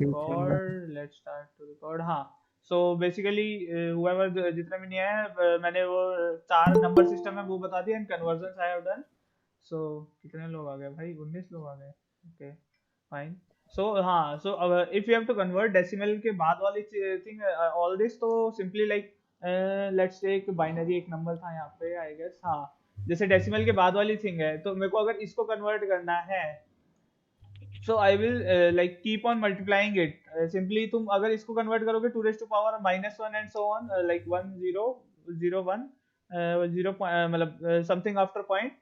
Record, let's start to record. हाँ, so basically whoever जितने भी नहीं आए मैंने वो चार नंबर सिस्टम है वो बता दिया and conversion I have done. So कितने लोग आ गए भाई? 19 लोग आ गए। Okay fine. सो हाँ, so if you have to convert decimal के बाद वाली थिंग ऑल दिस, तो सिंपली लाइक लेट्स से एक बाइनरी एक नंबर था यहाँ पे आई गेस। हाँ, जैसे डेसिमल के बाद वाली थिंग है तो मेरे को अगर इसको कन्वर्ट करना है so I will like keep on multiplying it. Simply तुम अगर इसको कन्वर्ट करोगे to raise to power minus one and so on, like one zero zero one zero मतलब समथिंग आफ्टर पॉइंट।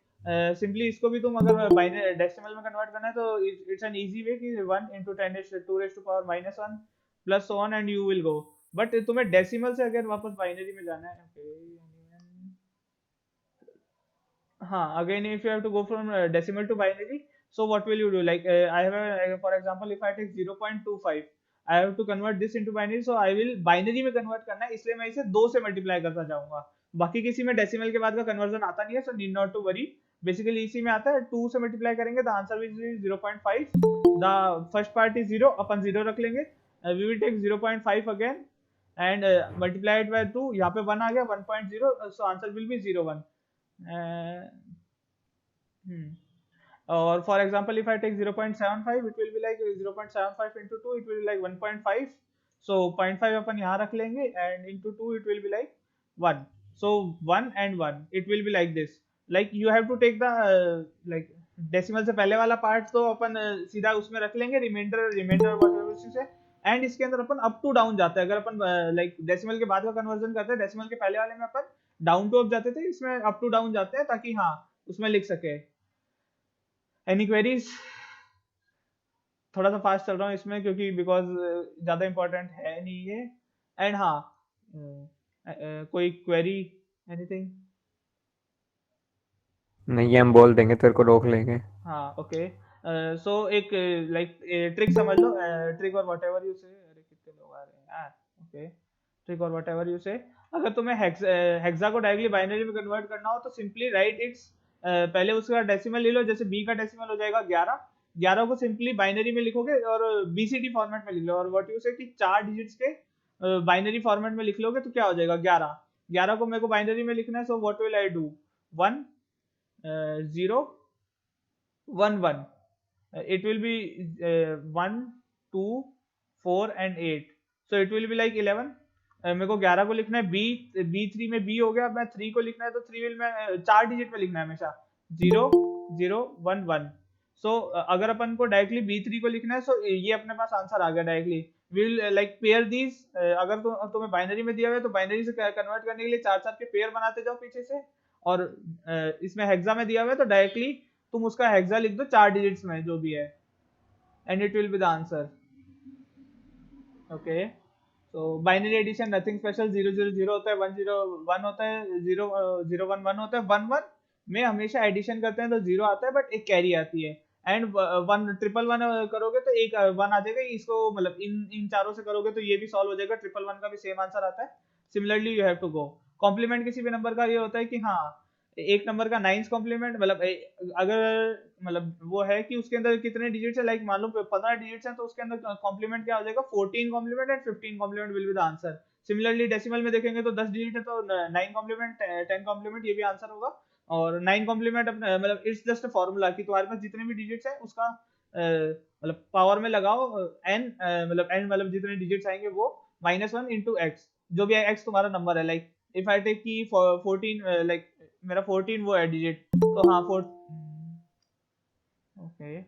सिंपली इसको भी तुम अगर बाइनरी डेसिमल में कन्वर्ट करना है तो इट्स एन इजी वे कि one into ten is two raise to power minus one plus so on and you will go. But तुम्हें डेसिमल से अगर वापस बाइनरी में जाना है, okay, again if you have to go from decimal to binary, so what will you do? Like I have for example if I take 0.25, I have to convert this into binary, so I will binary में convert करना है, इसलिए मैं इसे 2 से multiply करता जाऊंगा। बाकी किसी में डेसिमल के बाद का कन्वर्जन आता नहीं है, so need not to worry. Basically इसी में आता है 2 से मल्टीप्लाई करेंगे, the answer will be 0.5। The first part is 0, अपन 0 रख लेंगे। We will take 0.5 again and multiply it by 2, यहाँ पे 1 आ गया 1.0, so answer will be 0.1। Hmm. Or for example, if I take 0.75, it will be like 0.75 into 2, it will be like 1.5. So 0.5 अपन यहाँ रख लेंगे and into 2 it will be like 1. So 1 and 1, it will be like this. Like you have to take the like decimal से पहले वाला part तो अपन सीधा उसमें रख लेंगे, रिमाइंडर रिमाइंडर व्हाटएवर से। एंड इसके अंदर अपन अप टू डाउन जाते हैं। अगर अपन लाइक डेसिमल के बाद का कन्वर्जन करते हैं, डेसिमल के पहले वाले में अपन डाउन टू अप जाते थे, इसमें अप टू डाउन जाते हैं ताकि हाँ उसमें लिख सके। Any queries? थोड़ा सा फास्ट चल रहा हूँ इसमें क्योंकि बिकॉज ज्यादा इंपॉर्टेंट है नहीं ये। एंड हाँ, कोई क्वेरी, एनीथिंग? नहीं, ये हम बोल देंगे, तेरे को रोक लेंगे। हाँ ओके। सो एक लाइक ट्रिक समझ लो, ट्रिक और वट एवर यू से। अरे कितने लोग आ रहे हैं यार। ओके, ट्रिक और वट एवर यू से। अगर तुम्हें हेक्सा को डायरेक्टली बाइनरी में कन्वर्ट करना हो तो सिंपली राइट इट्स, पहले उसका डेसिमल ले लो। जैसे बी का डेसिमल हो जाएगा 11, 11 को सिंपली बाइनरी में लिखोगे और बीसीडी फॉर्मेट में लिख लो। और व्हाट यू से कि 4 डिजिट्स के बाइनरी फॉर्मेट में लिख लोगे तो क्या हो जाएगा 11। 11 को मेरे को बाइनरी में लिखना है, so what will I do? 1 0 1 1, it will be 1 2 4 and 8, so it will be like 11। मेरे को 11 को लिखना है, B3 में B हो गया। मैं 3 को लिखना है तो 3 विल मैं 4 डिजिट में लिखना है हमेशा, 0 0 1 1। सो अगर अपन को डायरेक्टली B3 को लिखना है, सो ये अपने पास आंसर आ गया directly. Will like pair these. अगर तुम्हें बाइनरी में दिया हुआ है तो बाइनरी से कन्वर्ट करने के लिए चार चार के पेयर बनाते जाओ पीछे से। और इसमें हेक्सा में दिया हुआ है तो डायरेक्टली तुम उसका हेक्सा लिख दो 4 डिजिट्स में जो भी है, and it will be the answer. Okay, तो बाइनरी एडिशन नथिंग स्पेशल। 0 0 0 होता है, 1 0 1 होता है, 0 0 1 1 होता है। 1 1 में हमेशा एडिशन करते हैं तो 0 आता है बट एक कैरी आती है। एंड 1 ट्रिपल 1 करोगे तो एक 1 आ जाएगा। इसको मतलब इन इन चारों से करोगे तो ये भी सॉल्व हो जाएगा, ट्रिपल 1 का भी सेम आंसर आता है। Similarly you have to go. Complement किसी भी नंबर का ये होता है कि हाँ, एक नंबर का नाइन्थ कॉम्प्लीमेंट मतलब अगर मतलब वो है कि उसके अंदर कितने डिजिट्स है, लाइक मान लो 15 डिजिट्स हैं तो उसके अंदर कॉम्प्लीमेंट क्या हो जाएगा? 14 complement and 15 complement will be the answer. Similarly decimal में देखेंगे तो 10 डिजिट है तो 9 कॉम्प्लीमेंट 10 कॉम्प्लीमेंट ये भी आंसर होगा। और 9 कॉम्प्लीमेंट मतलब इट्स जस्ट अ फॉर्मूला कि तुम्हारे पास जितने भी डिजिट्स हैं उसका मतलब पावर में लगाओ एन, मतलब एन मतलब जितने डिजिट्स आएंगे वो -1 इंटू एक्स, जो भी एक्स तुम्हारा नंबर है। लाइक इफ आई टेक की 14, लाइक मेरा 14 वो है डिजिट, तो हाँ 4। Okay,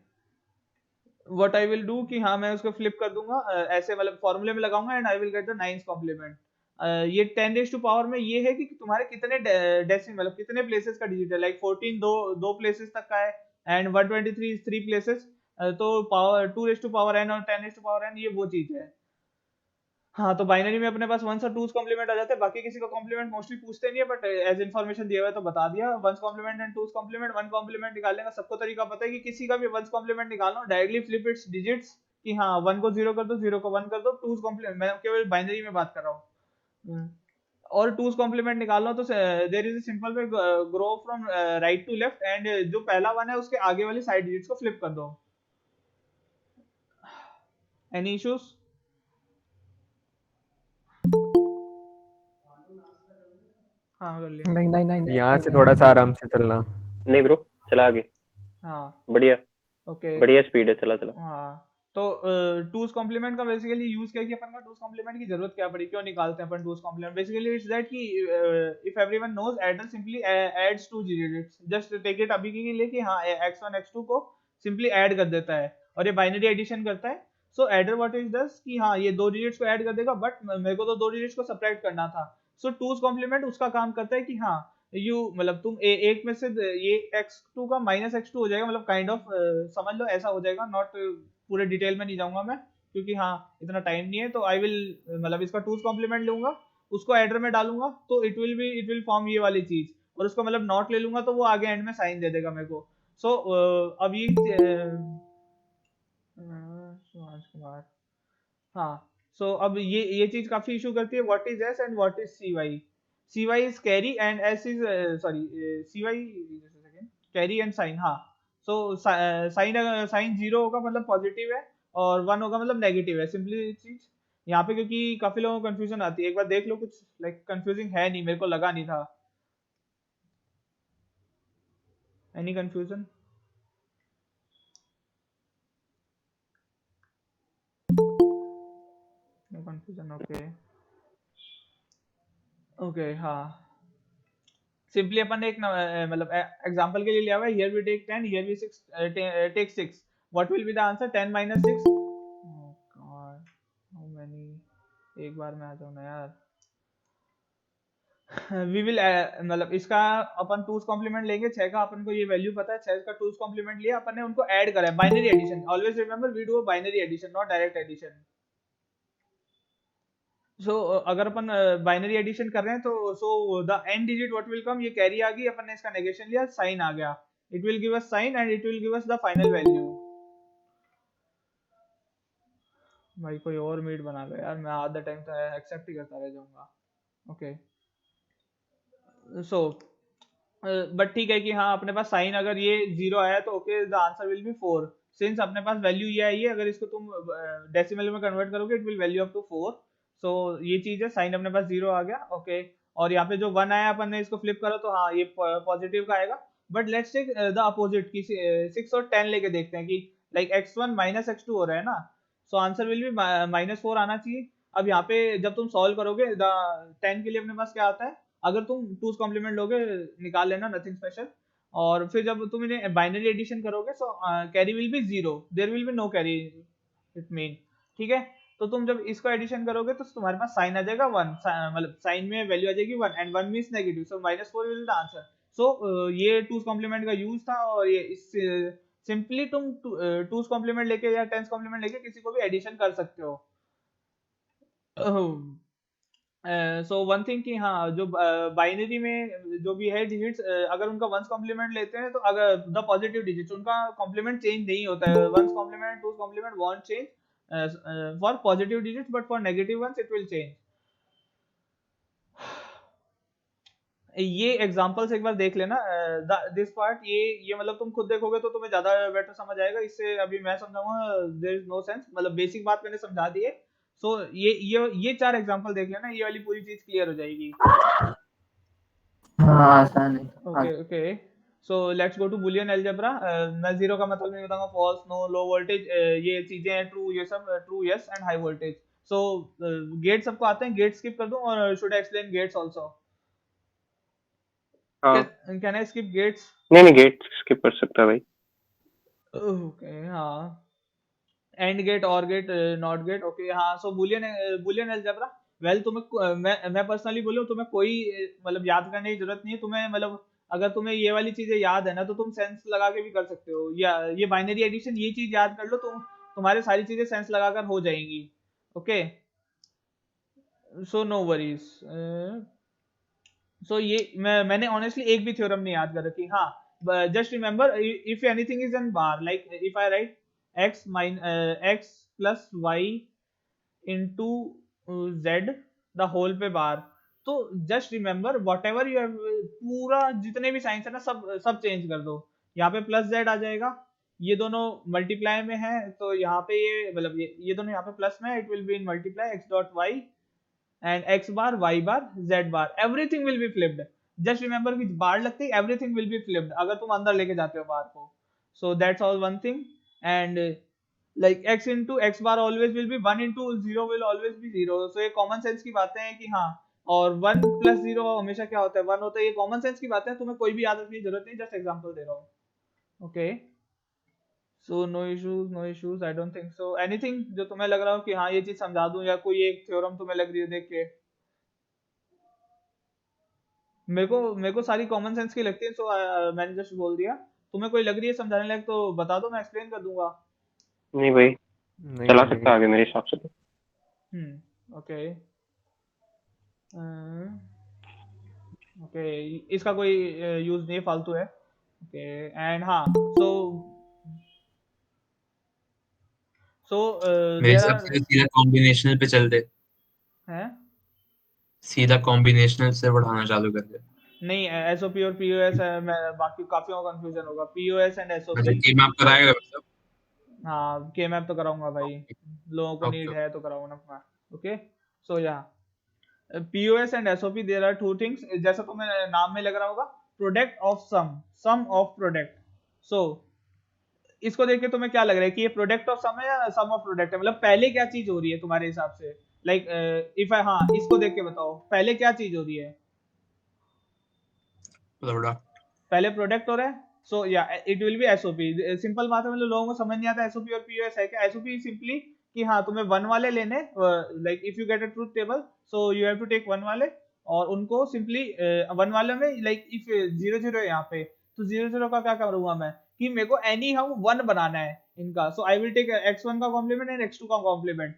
what I will do कि हाँ मैं उसको फ्लिप कर दूंगा, ऐसे मतलब फॉर्मूले में लगाऊंगा and I will get the ninth complement. ये 10 रेज टू पावर में ये है कि तुम्हारे कितने डेसिमल मतलब कितने प्लेसेस का डिजिट है। लाइक 14 दो प्लेसेस तक का है एंड 123 3 प्लेसेस। तो power 2 raise to power N और 10 रेज टू पावर एन ये वो चीज है। हाँ, तो बाइनरी में अपने पास वंस और टूज कॉम्प्लीमेंट आ जाते हैं। बाकी किसी का कॉम्प्लीमेंट मोस्टली पूछते नहीं है, बट एज इन्फॉर्मेशन दिया हुआ है तो बता दिया। One's complement and two's complement. One complement निकालने का सबको तरीका पता है कि किसी का भी वंस कॉम्प्लीमेंट निकालना डायरेक्टली फ्लिप इट्स डिजिट्स कि हाँ 1 को 0 कर दो, 0 को 1 कर दो। टूज कॉम्प्लीमेंट मैं केवल बाइनरी में बात कर रहा हूँ। और टूज कॉम्प्लीमेंट निकालना तो there is a simple way, grow from right to left and जो पहला वन है उसके आगे वाली साइड डिजिट्स को फ्लिप कर दो। Any issues? हाँ कर लिया। नहीं नहीं नहीं यहाँ से थोड़ा सा आराम से चलना। नहीं ब्रो, चला आगे। हाँ बढ़िया ओके। बढ़िया स्पीड है, चला चला। हाँ तो टूज कॉम्प्लीमेंट का बेसिकली यूज क्या है कि अपन का टूज कॉम्प्लीमेंट की जरूरत क्या पड़ी, क्यों निकालते हैं अपन two's complement? Basically it's that कि if everyone knows adder simply adds two digits, just take it अभी के लिए कि हाँ x1 x2 को सिंपली ऐड कर देता है और ये बाइनरी एडिशन करता है। सो एडर व्हाट इज दस कि हाँ ये दो डिजिट्स को ऐड कर देगा, बट मेरे को तो दो डिजिट्स को सब्ट्रैक्ट करना था। सो टूज कॉम्प्लीमेंट उसका काम करता है कि हाँ यू मतलब तुम एक में से ये x2 का माइनस x2 हो जाएगा, मतलब काइंड ऑफ समझ लो ऐसा हो जाएगा। नॉट पूरे डिटेल में नहीं जाऊंगा मैं क्योंकि हाँ इतना टाइम नहीं है, तो आई विल मतलब इसका टूज कॉम्प्लीमेंट लूंगा, उसको एडर में डालूंगा तो इट विल फॉर्म ये वाली चीज, और उसको मतलब नॉट ले लूंगा तो वो आगे एंड में साइन दे देगा मेरे को। सो अब ये सुभाष कुमार, हाँ सो अब ये चीज काफी इशू करती है। What is S and what is C Y? C Y is carry and S is sorry C Y carry and sign. हाँ सो साइन साइन जीरो होगा मतलब पॉजिटिव है और वन होगा मतलब नेगेटिव है। सिंपली चीज यहाँ पे क्योंकि काफी लोगों को कंफ्यूजन आती है, एक बार देख लो, कुछ लाइक कंफ्यूजिंग है नहीं, मेरे को लगा नहीं था। Any confusion? No confusion, okay okay. हाँ सिंपली अपन एक मतलब एग्जांपल के लिए लिया हुआ है, here we take 10, here we 6 take 6, what will be the answer? 10 minus 6। Oh God how many, एक बार में आ जाओ ना यार। वी विल मतलब इसका अपन टूज कॉम्प्लीमेंट लेंगे, 6 का अपन को ये वैल्यू पता है, 6 का टूज कॉम्प्लीमेंट लिया अपन ने, उनको ऐड करा है, binary addition. Always remember we do a binary addition not direct addition. So अगर अपन बाइनरी एडिशन कर रहे हैं तो so the end digit what will come, ये कैरी आ गई, अपन ने इसका नेगेशन लिया, साइन आ गया, it will give us sign and it will give us the final value. भाई कोई और मीट बना लो यार, मैं आधा टाइम तो एक्सेप्ट ही करता रह जाऊंगा। ओके सो बट ठीक है कि हाँ अपने पास साइन अगर ये जीरो आया तो okay the answer will B 4। Since अपने पास वैल्यू ये आई है, अगर इसको तुम डेसिमल में कन्वर्ट करोगे it will value up to 4। So ये चीज है, साइन अपने पास जीरो आ गया ओके। और यहाँ पे जो वन आया अपन ने इसको फ्लिप करो तो हाँ ये पॉजिटिव का आएगा। But let's take the opposite की 6 और 10 लेके देखते हैं कि लाइक x1 माइनस x2 हो रहा है ना, सो आंसर विल बी -4 आना चाहिए। अब यहाँ पे जब तुम सॉल्व करोगे द 10 के लिए अपने पास क्या आता है, अगर तुम टूज कॉम्प्लीमेंट लोगे निकाल लेना, नथिंग स्पेशल। और फिर जब तुम इन्हें बाइनरी एडिशन करोगे so carry will be zero, there will be no carry, it mean ठीक है। तो तुम जब इसको एडिशन करोगे तो तुम्हारे पास साइन आ जाएगा वन, मतलब साइन में वैल्यू आ जाएगी one and one means negative, so -4 will the answer. So ये टूज कॉम्प्लीमेंट का यूज था, और ये इस सिंपली तुम टूज कॉम्प्लीमेंट लेके या टेंस कॉम्प्लीमेंट लेके किसी को भी एडिशन कर सकते हो। सो वन थिंग कि हाँ जो बाइनरी में जो भी है डिजिट्स, अगर उनका वंस कॉम्प्लीमेंट लेते हैं तो अगर द पॉजिटिव डिजिट्स उनका कॉम्प्लीमेंट चेंज नहीं होता है, one's complement two complement won't change for positive digits, but for negative ones it will change. ये एग्जांपल्स एक बार देख लेना दिस पार्ट, ये मतलब तुम खुद देखोगे तो तुम्हें ज्यादा बेटर समझ आएगा, इससे अभी मैं समझाऊंगा देयर इज नो सेंस, मतलब बेसिक बात मैंने समझा दी है। सो ये चार एग्जांपल देख लेना, ये वाली पूरी चीज क्लियर हो जाएगी। हाँ आसान है। Okay okay so let's go to Boolean algebra. मैं जीरो का मतलब नहीं बताऊंगा, फॉल्स, नो, लो वोल्टेज, ये चीजें हैं, ट्रू ये सब, true yes and high voltage. So gate सबको आते हैं, गेट स्किप कर दूं और should I explain gates also? हाँ कैन आई स्किप गेट्स? नहीं नहीं, गेट स्किप कर सकता है भाई। ओके हाँ, एंड गेट, और गेट, नॉट गेट, ओके हाँ। सो बुलियन बुलियन अलजेब्रा, वेल तुम्हें मैं पर्सनली बोलूं तुम्हें कोई मतलब याद करने की जरूरत नहीं है तुम्हें, मतलब अगर तुम्हें ये वाली चीजें याद है ना तो तुम सेंस लगा के भी कर सकते हो, या ये बाइनरी एडिशन ये चीज याद कर लो तो तुम्हारे सारी चीजें सेंस लगाकर हो जाएंगी। Okay so no worries. So ये मैंने ऑनेस्टली एक भी थ्योरम नहीं याद कर रखी। हाँ just remember if anything is in bar, like if I write x plus Y into Z the whole पे बार, तो just remember whatever you पूरा जितने भी साइंस है ना सब सब चेंज कर दो। यहाँ पे प्लस जेड आ जाएगा, ये दोनों मल्टीप्लाई में है, तो यहाँ पे ये मतलब ये दोनों यहाँ पे प्लस में, it will be in multiply x dot y and x bar y bar z bar, everything will be flipped. Just remember कि बार लगती है, एवरीथिंग विल बी फ्लिप्ड अगर तुम अंदर लेके जाते हो बार को। So that's all one thing. And like x into x bar always will be 1 into 0 will always be 0। so ये कॉमन सेंस की बातें हैं कि हाँ, और 1 प्लस 0 हमेशा क्या होता है, 1 होता है। ये कॉमन सेंस की बातें हैं, तुम्हें कोई भी याद रखने की जरूरत नहीं, जस्ट एग्जांपल दे रहा हूँ। Okay, so no issues I don't think so. Anything जो तुम्हें लग रहा हो कि हाँ ये चीज समझा दूं, या कोई एक थ्योरम तुम्हें लग रही है देख के? मेरे को सारी कॉमन सेंस की लगती है, सो मैंने जस्ट बोल दिया। तुम्हें कोई लग रही है समझाने लायक तो बता दो, मैं एक्सप्लेन कर दूंगा। नहीं भाई, नहीं चला लग सकता रही। आगे मेरे हिसाब से तो। ओके ओके, इसका कोई यूज नहीं है, फालतू है। ओके एंड हाँ, सो मेरे देयर हिसाब आर से सीधा कॉम्बिनेशनल पे चल दे, हैं। सीधा कॉम्बिनेशनल से बढ़ाना चालू कर दे। नहीं, एसओपी और पीओएस है, मैं बाकी काफी कंफ्यूजन होगा, पीओएस एंड अच्छा, एसओपी। की मैप कराएगा मतलब? हाँ, के मैप तो कराऊंगा भाई, लोगों को नीड ओके। है तो कराऊंगा ना मैं। ओके, सो या POS and SOP there are two things, जैसा तुम्हें नाम में लग रहा होगा, product of sum of product. So इसको देख के तुम्हें क्या लग रहा है कि ये प्रोडक्ट ऑफ सम है या सम ऑफ प्रोडक्ट है? मतलब पहले क्या चीज हो रही है तुम्हारे हिसाब से? लाइक इफ हाँ, इसको देख के बताओ पहले क्या चीज हो रही है। लोड़ा। पहले प्रोडक्ट हो रहा है, सो या it will B SOP. Simple बात है, मतलब लोगों को समझ नहीं आता एसओपी और पीओएस है क्या। एसओपी सिंपली कि हाँ तुम्हें वन वाले लेने, like if you get a truth table, so you have to take one वाले, और उनको सिंपली वन वाले में, लाइक इफ 0 0 है यहाँ पे, तो 0 0 का क्या करूंगा मैं कि मेरे को एनी हाउ वन बनाना है इनका। सो आई विल टेक x1 का कॉम्प्लीमेंट एंड x2 का कॉम्प्लीमेंट।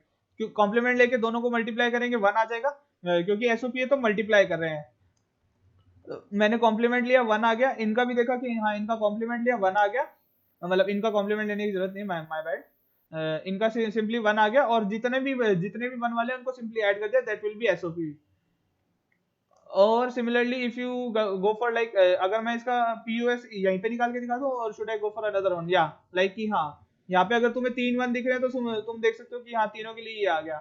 कॉम्प्लीमेंट लेके दोनों को मल्टीप्लाई करेंगे, वन आ जाएगा, क्योंकि एसओपी है तो मल्टीप्लाई कर रहे हैं। मैंने कॉम्प्लीमेंट लिया, वन आ गया। इनका भी देखा कि हाँ इनका कॉम्प्लीमेंट लिया, वन आ गया, मतलब इनका कॉम्प्लीमेंट लेने की जरूरत नहीं, माय बैड। इनका सिंपली वन आ गया, और जितने भी वन वाले हैं उनको सिंपली ऐड कर दिया, दैट विल बी एसओपी। और similarly if you go for like, अगर मैं इसका पीयूएस यहीं पे निकाल के दिखा दूं, और should I go for another one, या लाइक कि हाँ यहाँ पे अगर तुम्हें 3 1 दिख रहे हैं, तो तुम देख सकते हो कि हाँ तीनों के लिए ये आ गया।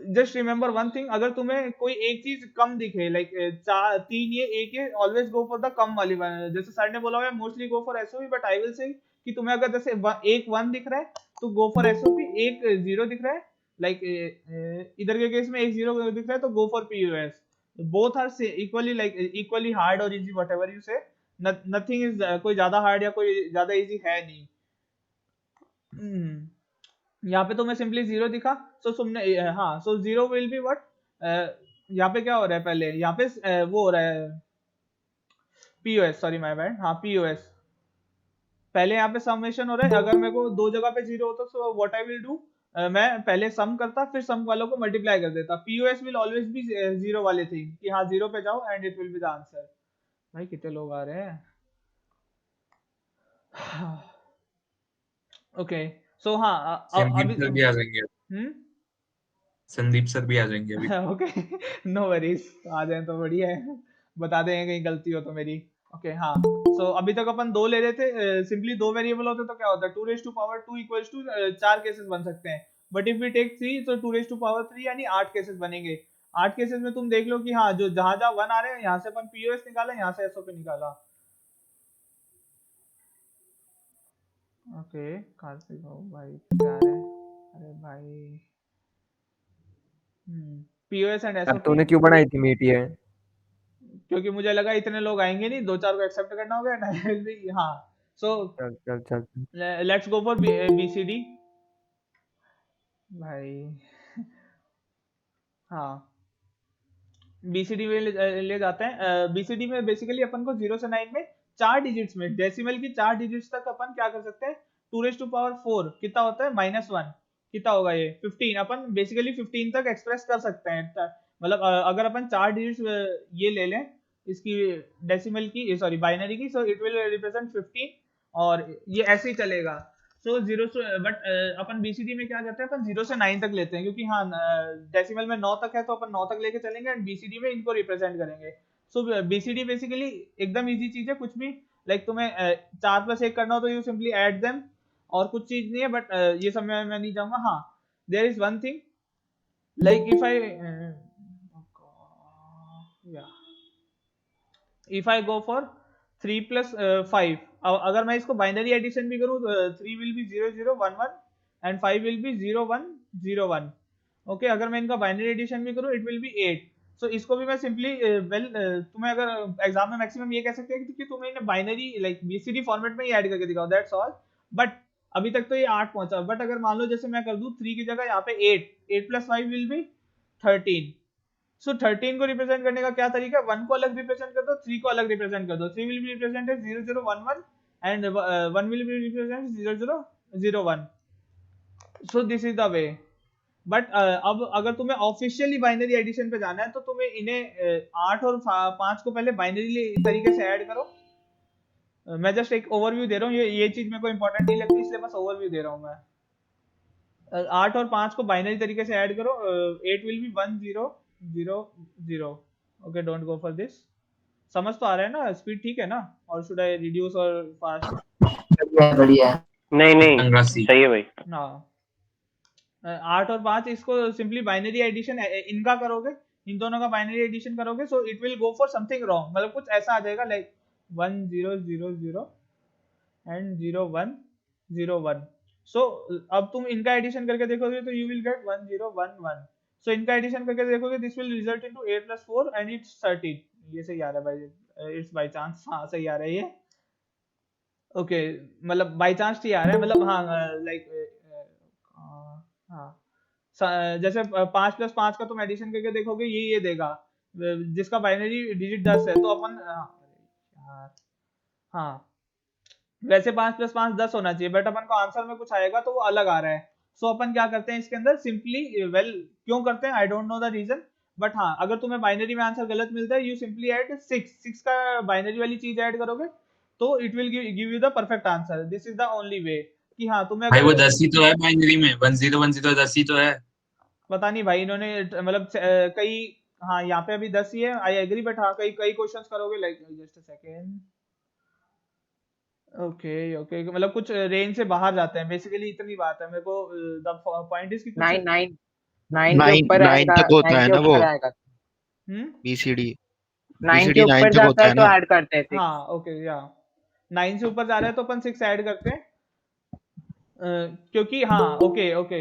जस्ट रिमेंबर वन थिंग, अगर तुम्हें कोई एक चीज कम दिखे, लाइक चार 3 ये एक है, ऑलवेज गो फॉर द कम वाली वन। जैसे सर ने बोला हुआ है mostly go for SOP, but I will say कि तुम्हें अगर जैसे एक 1 दिख रहा है तो गो फॉर एसओपी, एक 0 दिख रहा है, लाइक इधर के केस में एक 0 दिख रहा है तो go for POS. Both are equally, like equally hard और easy, whatever you say. Nothing is कोई ज्यादा हार्ड या कोई ज्यादा इजी है नहीं। यहाँ पे तो मैं सिंपली 0 दिखा, सो तुमने हाँ, सो 0 विल बी व्हाट, यहाँ पे क्या हो रहा है, पहले यहाँ पे वो हो रहा है पीओएस, सॉरी माय बैड, हाँ पीओएस। पहले यहाँ पे समेशन हो रहा है, अगर मेरे को दो जगह पे 0 होता so what I will do, मैं पहले सम करता, फिर सम वालों को मल्टीप्लाई कर देता। पीओएस विल ऑलवेज बी 0 वाले थिंग कि हाँ 0 पे जाओ and it will be the answer. भाई कितने लोग आ रहे हैं। ओके, सो हाँ संदीप अभी सर भी आ जाएंगे। संदीप सर भी आ जाएंगे अभी। ओके, नो वरीज, आ जाए तो बढ़िया है, बता देंगे कहीं गलती हो तो मेरी। ओके हाँ, सो अभी तक अपन दो ले रहे थे, सिंपली दो वेरिएबल होते तो क्या होता है, 2 raise to power 2 equals to 4 cases बन सकते हैं। बट इफ वी टेक 3, तो 2 रेज टू पावर 3 यानी 8 केसेस बनेंगे। 8 केसेस में तुम देख लो कि हाँ जो जहां जहां वन आ रहे हैं, यहाँ से अपन पीओएस निकाला, यहाँ से एसओपी निकाला। ओके, कार्तिक भाई क्या है, अरे भाई पीओएस एंड यार एसओपी, तूने क्यों बनाई थी मीट ये? क्योंकि मुझे लगा इतने लोग आएंगे नहीं, दो चार को एक्सेप्ट करना होगा एंड आई विल बी, हाँ। सो चल चल चल। लेट्स गो फॉर बीसीडी भाई। हाँ, बीसीडी में ले जाते हैं। बीसीडी में बेसिकली अपन को 0 से 9 में 4 डिजिट्स में, डेसिमल की 4 डिजिट्स तक अपन क्या कर सकते हैं, 2 रेज टू पावर 4 कितना होता है, -1 कितना होगा ये 15। अपन बेसिकली 15 तक एक्सप्रेस कर सकते हैं, मतलब अगर अपन 4 डिजिट्स ये ले लें इसकी डेसिमल की, सॉरी बाइनरी की, सो इट विल रिप्रेजेंट 15, और ये ऐसे ही चलेगा। सो जीरो से, बट अपन बीसीडी में क्या करते हैं, अपन 0 से 9 तक लेते हैं, क्योंकि हाँ डेसिमल में 9 तक है तो अपन 9 तक लेके चलेंगे, एंड बीसीडी में इनको रिप्रेजेंट करेंगे। सो बीसीडी बेसिकली एकदम इजी चीज है, कुछ भी लाइक तुम्हें 4+1 करना हो तो यू सिंपली ऐड देम, और कुछ चीज नहीं है, बट ये सब मैं नहीं जाऊंगा। हाँ, there is one thing, like if I go for 3+5, अगर मैं इसको बाइनरी एडिशन भी करूँ तो 3 will be 0 0 1 1 and 5 will be 0 1 0 1। Okay, अगर मैं इनका बाइनरी एडिशन भी करूँ इट विल बी 8। सो इसको भी मैं सिंपली तुम्हें अगर एग्जाम में मैक्सिमम ये कह सकते हैं कि तुम्हें इन्हें बाइनरी लाइक बीसीडी फॉर्मेट में ही ऐड करके दिखाओ, दैट्स ऑल। बट अभी तक तो ये 8 पहुंचा, बट अगर मान लो जैसे मैं कर दूं 3 की जगह यहाँ पे 8 + 5 विल बी 13। सो 13 को रिप्रेजेंट करने का क्या तरीका है, 1 को अलग रिप्रेजेंट कर दो, 3 को अलग रिप्रेजेंट कर दो। 3 will be represented 0 0 1 1 and 1 will be represented 0 0 0 1। So this is the way. But अब अगर तुम्हें ऑफिशियली बाइनरी एडिशन पे जाना है तो तुम्हें इन्हें 8 और 5 को पहले बाइनरी तरीके से ऐड करो। मैं जस्ट एक ओवरव्यू दे रहा हूँ, ये चीज मेरे को इंपॉर्टेंट नहीं लगती इसलिए बस ओवरव्यू दे रहा हूँ मैं। 8 और 5 को बाइनरी तरीके से ऐड करो, 8 will be 1 0 0 0। Okay, don't go for this. समझ तो आ रहा है ना, स्पीड ठीक है ना, और शुड आई रिड्यूस और फास्ट? बढ़िया। नहीं नहीं अंगासी। सही है भाई। हाँ, 8 और 5 इसको सिंपली बाइनरी एडिशन इनका करोगे, इन दोनों का बाइनरी एडिशन करोगे, so it will go for something wrong, मतलब कुछ ऐसा आ जाएगा लाइक 1 0 0 0 एंड 0 1 0 1। सो अब तुम इनका एडिशन करके देखोगे तो यू विल गेट 1 0 1 1। सो इनका एडिशन करके देखोगे this will result into 8 + 4 and it's 13। ये सही आ रहा है भाई, इट्स बाय चांस, हाँ सही आ रहा है ये। ओके, मतलब बाय चांस ही आ रहा है, मतलब हाँ लाइक हाँ, जैसे 5+5 का तुम एडिशन करके देखोगे ये देगा, जिसका बाइनरी डिजिट 10 है, तो अपन यार हाँ, वैसे 5+5 10 होना चाहिए, बट अपन को आंसर में कुछ आएगा तो वो अलग आ रहा है। सो अपन क्या करते हैं इसके अंदर सिंपली, क्यों करते हैं I don't know the reason, but हाँ अगर तुम्हें बाइनरी में आंसर गलत मिलता है यू सिंपली ऐड 6 का बाइनरी वाली चीज ऐड करोगे तो it will give you the perfect answer. This is the only वे कि हाँ तुम्हें भाई वो अगर 10 ही तो है बाइनरी में, 1010 10 ही तो है। पता नहीं भाई इन्होंने मतलब कई, हाँ यहाँ पे अभी 10 ही है, आई एग्री, बट हाँ कई कई क्वेश्चंस करोगे like just a second. Okay okay, मतलब कुछ रेंज से बाहर जाते हैं बेसिकली, इतनी बात है मेरे को। द पॉइंट इज कि कुछ 9 के ऊपर 9 आएगा, तक होता 9 है के ना वो ऊपर आएगा, बीसीडी। 9 के बीसीडी 9 ऊपर तक जाता होता है है तो ना। ऐड करते हैं 6। हाँ ओके या 9 से ऊपर जा रहा है तो अपन 6 ऐड करते हैं, क्योंकि हाँ ओके ओके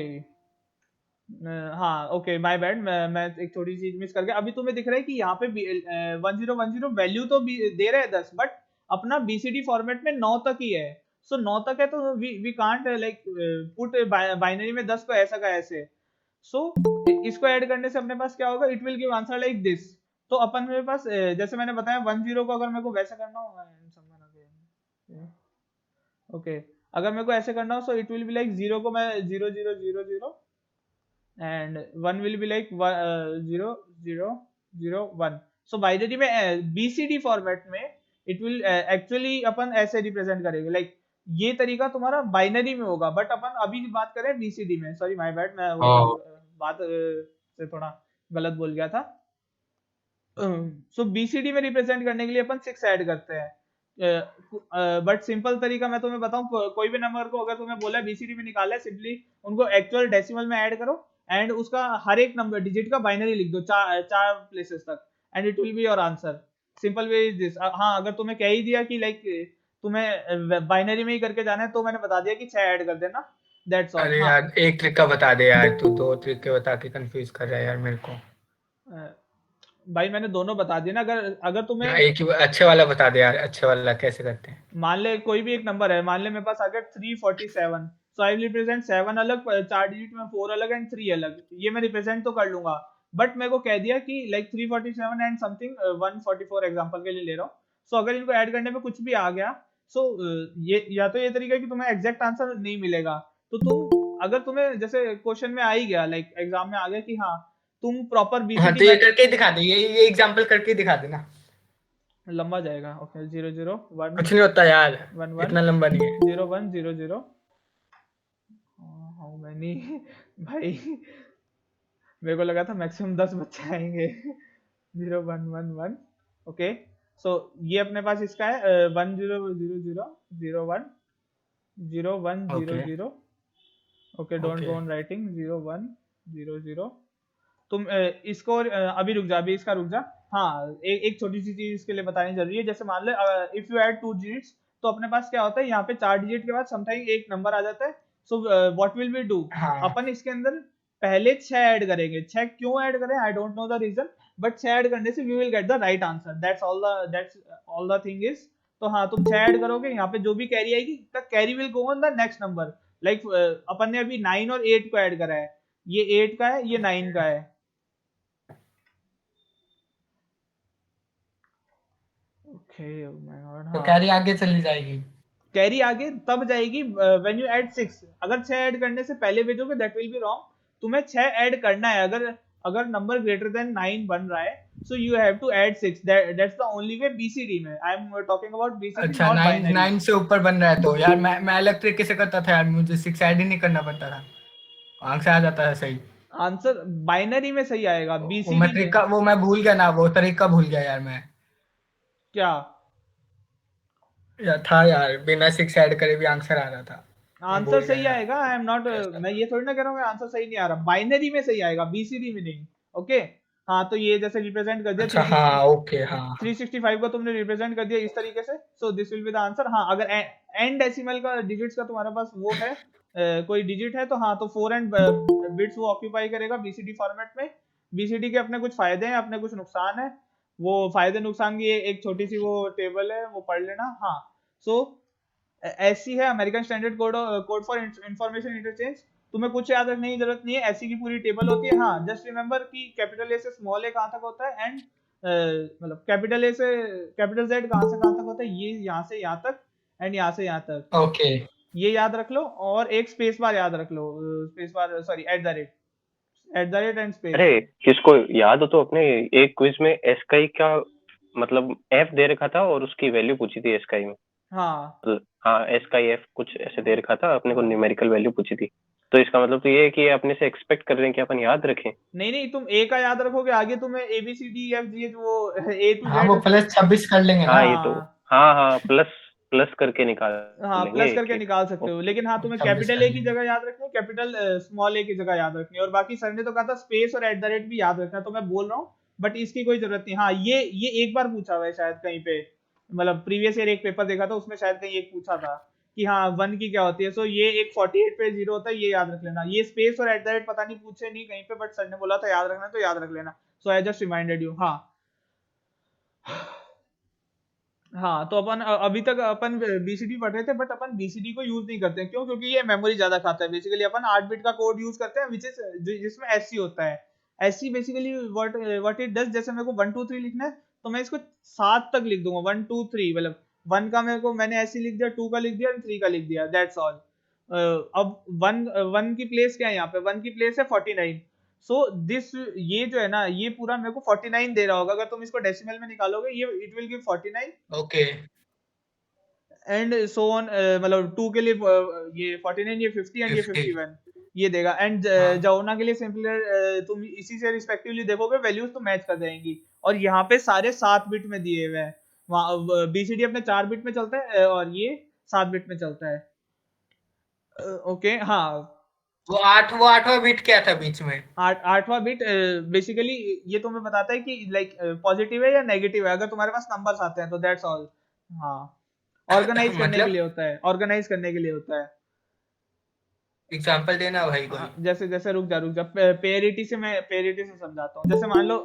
हाँ ओके माय बैड, मैं एक थोड़ी सी चीज मिस कर गया। अभी तुम्हें दिख रहा है कि यहाँ पे 1010 वैल्यू तो दे रहे हैं 10, बट अपना बीसीडी फॉर्मेट में 9 तक ही है। सो 9 तक है तो we can't like put binary में 10 को ऐसा का ऐसे। सो इसको ऐड करने से अपने पास क्या होगा, it will give answer like this. तो अपन मेरे पास जैसे मैंने बताया 1 0 को अगर मेरे को वैसे करना हो, ओके अगर मेरे को ऐसे करना हो so it will be like 0 को मैं 0 0 0 0 and 1 will be like 0 0 0 1। So binary में बीसीडी फॉर्मेट में इट विल एक्चुअली अपन ऐसे रिप्रेजेंट करेंगे लाइक ये तरीका तुम्हारा बाइनरी में होगा, बट अपन अभी बात करें बीसीडी में। सॉरी माय बैड, मैं वो बात से थोड़ा गलत बोल गया था। सो बीसीडी में रिप्रेजेंट करने के लिए अपन 6 ऐड करते हैं, बट सिंपल तरीका मैं तुम्हें बताऊं, कोई भी नंबर को अगर तुम्हें बोला है बीसीडी में निकालना है, सिंपली उनको एक्चुअल डेसिमल में ऐड करो एंड उसका हर एक नंबर डिजिट का बाइनरी लिख दो, चार प्लेसेस तक, and it will be your answer. Simple way is this. हाँ अगर तुम्हें कह ही दिया कि लाइक तुम्हें बाइनरी में ही करके जाना है तो मैंने बता दिया कि 6 ऐड कर देना, दैट्स ऑल। अरे हाँ यार एक ट्रिक का बता दे यार, तू 2 ट्रिक के बता के कंफ्यूज कर रहा है यार मेरे को। भाई मैंने दोनों बता दिया ना, अगर अगर तुम्हें एक ही अच्छे वाला बता दे यार, अच्छे वाला कैसे करते हैं। मान ले कोई भी एक नंबर है, मान ले मेरे पास आ गया 347, सो आई विल रिप्रेजेंट 7 अलग, 4 डिजिट में 4 अलग एंड 3 अलग, ये मैं रिप्रेजेंट तो कर लूंगा। बट मेरे को कह दिया कि लाइक 347 एंड समथिंग 144 एग्जांपल के लिए ले रहा हूँ। सो अगर इनको ऐड करने में कुछ भी आ गया, सो ये या तो ये तरीका है कि तुम्हें एग्जैक्ट आंसर नहीं मिलेगा, तो तुम अगर तुम्हें जैसे क्वेश्चन में आ ही गया, लाइक एग्जाम में आ गया कि हाँ तुम प्रॉपर हाँ बीसीडी तो ये करके दिखा दे, ये एग्जांपल करके दिखा देना। लंबा जाएगा। ओके 0 0 1 कुछ नहीं होता यार, 1 1 इतना लंबा नहीं है। 0 1 0 0 हाउ मेनी भाई मेरे को लगा था मैक्सिमम 10 बच्चे आएंगे 0 1 1 1 ओके सो ये अपने पास इसका है 1000010100। Okay, don't go on writing 0100। तुम इसको अभी रुक जा, अभी इसका रुक जा। हाँ, एक छोटी सी चीज इसके लिए बतानी जरूरी है। जैसे मान लो इफ यू ऐड 2 डिजिट्स, तो अपने पास क्या होता है, यहाँ पे 4 डिजिट के बाद समटाइम एक नंबर आ जाता है। So what will we do, हाँ अपन इसके अंदर पहले 6 ऐड करेंगे। 6 क्यों ऐड करें, I don't know the reason, but 6 add करने से we will get the right answer. That's all the thing is. तो हाँ, तुम 6 ऐड करोगे, यहाँ पे जो भी कैरी आएगी the carry will go on the next number. Like अपन ने अभी 9 और 8 को ऐड करा है, ये 8 का है, ये 9 का है। Okay, oh my God. तो हाँ, कैरी आगे चली जाएगी। कैरी आगे तब जाएगी व्हेन यू ऐड 6। अगर 6 ऐड करने से पहले भेजोगे दैट विल बी रॉन्ग। तुम्हें 6 ऐड करना है। अगर नंबर ग्रेटर देन 9 बन रहा है, so you have to add 6। That's the only way BCD में। I am talking about BCD, अच्छा, नॉट 9 बाइनरी। 9 से ऊपर बन रहा है तो यार मैं अलग तरीके से करता था यार, मुझे 6 ऐड ही नहीं करना पड़ता था, आंसर आ जाता था सही। आंसर बाइनरी में सही आएगा, वो बीसीडी मैं में तरीका वो मैं भूल गया ना, वो तरीका भूल गया यार मैं। क्या या था यार, बिना 6 ऐड करे भी आंसर आ रहा था। मैं आंसर भूल सही गया यार। आएगा। आई एम नॉट, कैसा? मैं ये थोड़ी ना कह रहा हूँ आंसर सही नहीं आ रहा, बाइनरी में सही आएगा, बीसीडी में नहीं। ओके, हाँ, तो ये जैसे रिप्रेजेंट कर दिया अच्छा, 360 हाँ ओके, हाँ 365 को तुमने रिप्रेजेंट कर दिया इस तरीके से। So this will be the answer. हाँ, अगर एंड डेसिमल का डिजिट्स का तुम्हारे पास वो है, कोई डिजिट है, तो हाँ, तो 4 एंड बिट्स वो ऑक्यूपाई करेगा बीसीडी फॉर्मेट में। बीसीडी के अपने कुछ फायदे हैं, अपने कुछ नुकसान है। वो फायदे नुकसान की एक छोटी सी वो टेबल है, वो पढ़ लेना। हाँ, सो ऐसी है American standard code for information interchange. तुम्हें कुछ याद रखने की जरूरत नहीं है, ऐसी की पूरी टेबल होती है। हाँ, जस्ट रिमेंबर कि कैपिटल ए से स्मॉल ए कहाँ तक होता है, एंड मतलब कैपिटल ए से कैपिटल जेड कहाँ से कहाँ तक होता है, ये यहाँ से यहाँ तक, एंड यहाँ से यहाँ तक। ओके। ये याद रख लो, और एक स्पेस बार याद रख लो, space bar sorry at the rate and space. अरे किसको याद हो तो अपने एक क्विज में एस्काई का मतलब एफ दे रखा था और उसकी वैल्यू पूछी थी एस्काई में। हाँ, हाँ, एस्काई एफ कुछ ऐसे दे रखा था, अपने को न्यूमेरिकल वैल्यू पूछी थी। तो इसका मतलब तो ये है कि अपने से एक्सपेक्ट कर रहे हैं कि अपन याद रखें। नहीं, तुम ए का याद रखोगे, आगे तुम्हें A B C D F G वो ए टू हाँ, वो जेड। प्लस 26 कर लेंगे ना। हाँ, ये तो हाँ प्लस करके निकाल हाँ, लेंगे प्लस करके एक-एक। निकाल सकते हो, लेकिन हाँ, तुम्हें 26 कैपिटल कर ए की लेंगे। जगह याद रखनी है, कैपिटल स्मॉल ए की जगह याद रखनी है, और बाकी सर ने तो कहा था स्पेस और एट द रेट भी याद रखना, तो मैं बोल रहा हूँ, बट इसकी कोई जरूरत नहीं। हाँ, ये एक बार पूछा हुआ है शायद कहीं पे, मतलब प्रीवियस ईयर एक पेपर देखा था, उसमें शायद कहीं एक पूछा था कि हाँ 1 की क्या होती है। सो ये एक 48 पे 0 होता है, ये याद रख लेना। ये स्पेस और एट द रेट पता नहीं पूछे नहीं कहीं पे, बट सर ने बोला था याद रखना, तो याद रख लेना। सो आई जस्ट रिमाइंडेड यू। हाँ, हाँ, तो अपन अभी तक अपन बीसीडी पढ़ रहे थे, बट अपन बीसीडी को यूज नहीं करते हैं। क्यों? क्योंकि ये मेमोरी ज्यादा खाता है। बेसिकली अपन 8 बिट का कोड यूज करते हैं, जिसमें एससी होता है। SC basically what it does, जैसे मेरे को 1 2 3 लिखना है, तो मैं इसको 7 तक लिख दूंगा। 1 2 3 मतलब 1 का मैंने एससी लिख दिया, 2 का लिख दिया, 3 का लिख दिया, दैट्स ऑल। अब 1 की प्लेस क्या है यहाँ पे? 1 की प्लेस है 49। सो दिस ये जो है ना, ये पूरा मेरे को 49 दे रहा होगा। अगर तुम इसको डेसिमल में निकालोगे, ये it will give 49 okay. And so on. मतलब 2 के लिए ये 49, ये 50 एंड ये 50। 51 ये देगा। एंड हाँ। जाओना के लिए सिंपलर तुम इसी से रिस्पेक्टिवली देखोगे, वैल्यूज तो मैच कर जाएंगी। और यहाँ पे सारे 7 बिट में दिए हुए हैं। वहाँ बीसीडी अपने 4 बिट में चलता है, और ये 7 बिट में चलता है। ओके, हाँ, वो 8वां बिट क्या था बीच में? 8वां बिट बेसिकली ये तुम्हें बताता है कि लाइक पॉजिटिव है या नेगेटिव है, अगर तुम्हारे पास नंबर्स आते हैं तो दैट्स ऑल। हाँ, ऑर्गेनाइज करने के मतलब लिए होता है, ऑर्गेनाइज करने के लिए होता है। एग्जांपल देना भाई कोई। हाँ, जैसे रुक जा पेरिटी से समझाता हूँ। जैसे मान लो,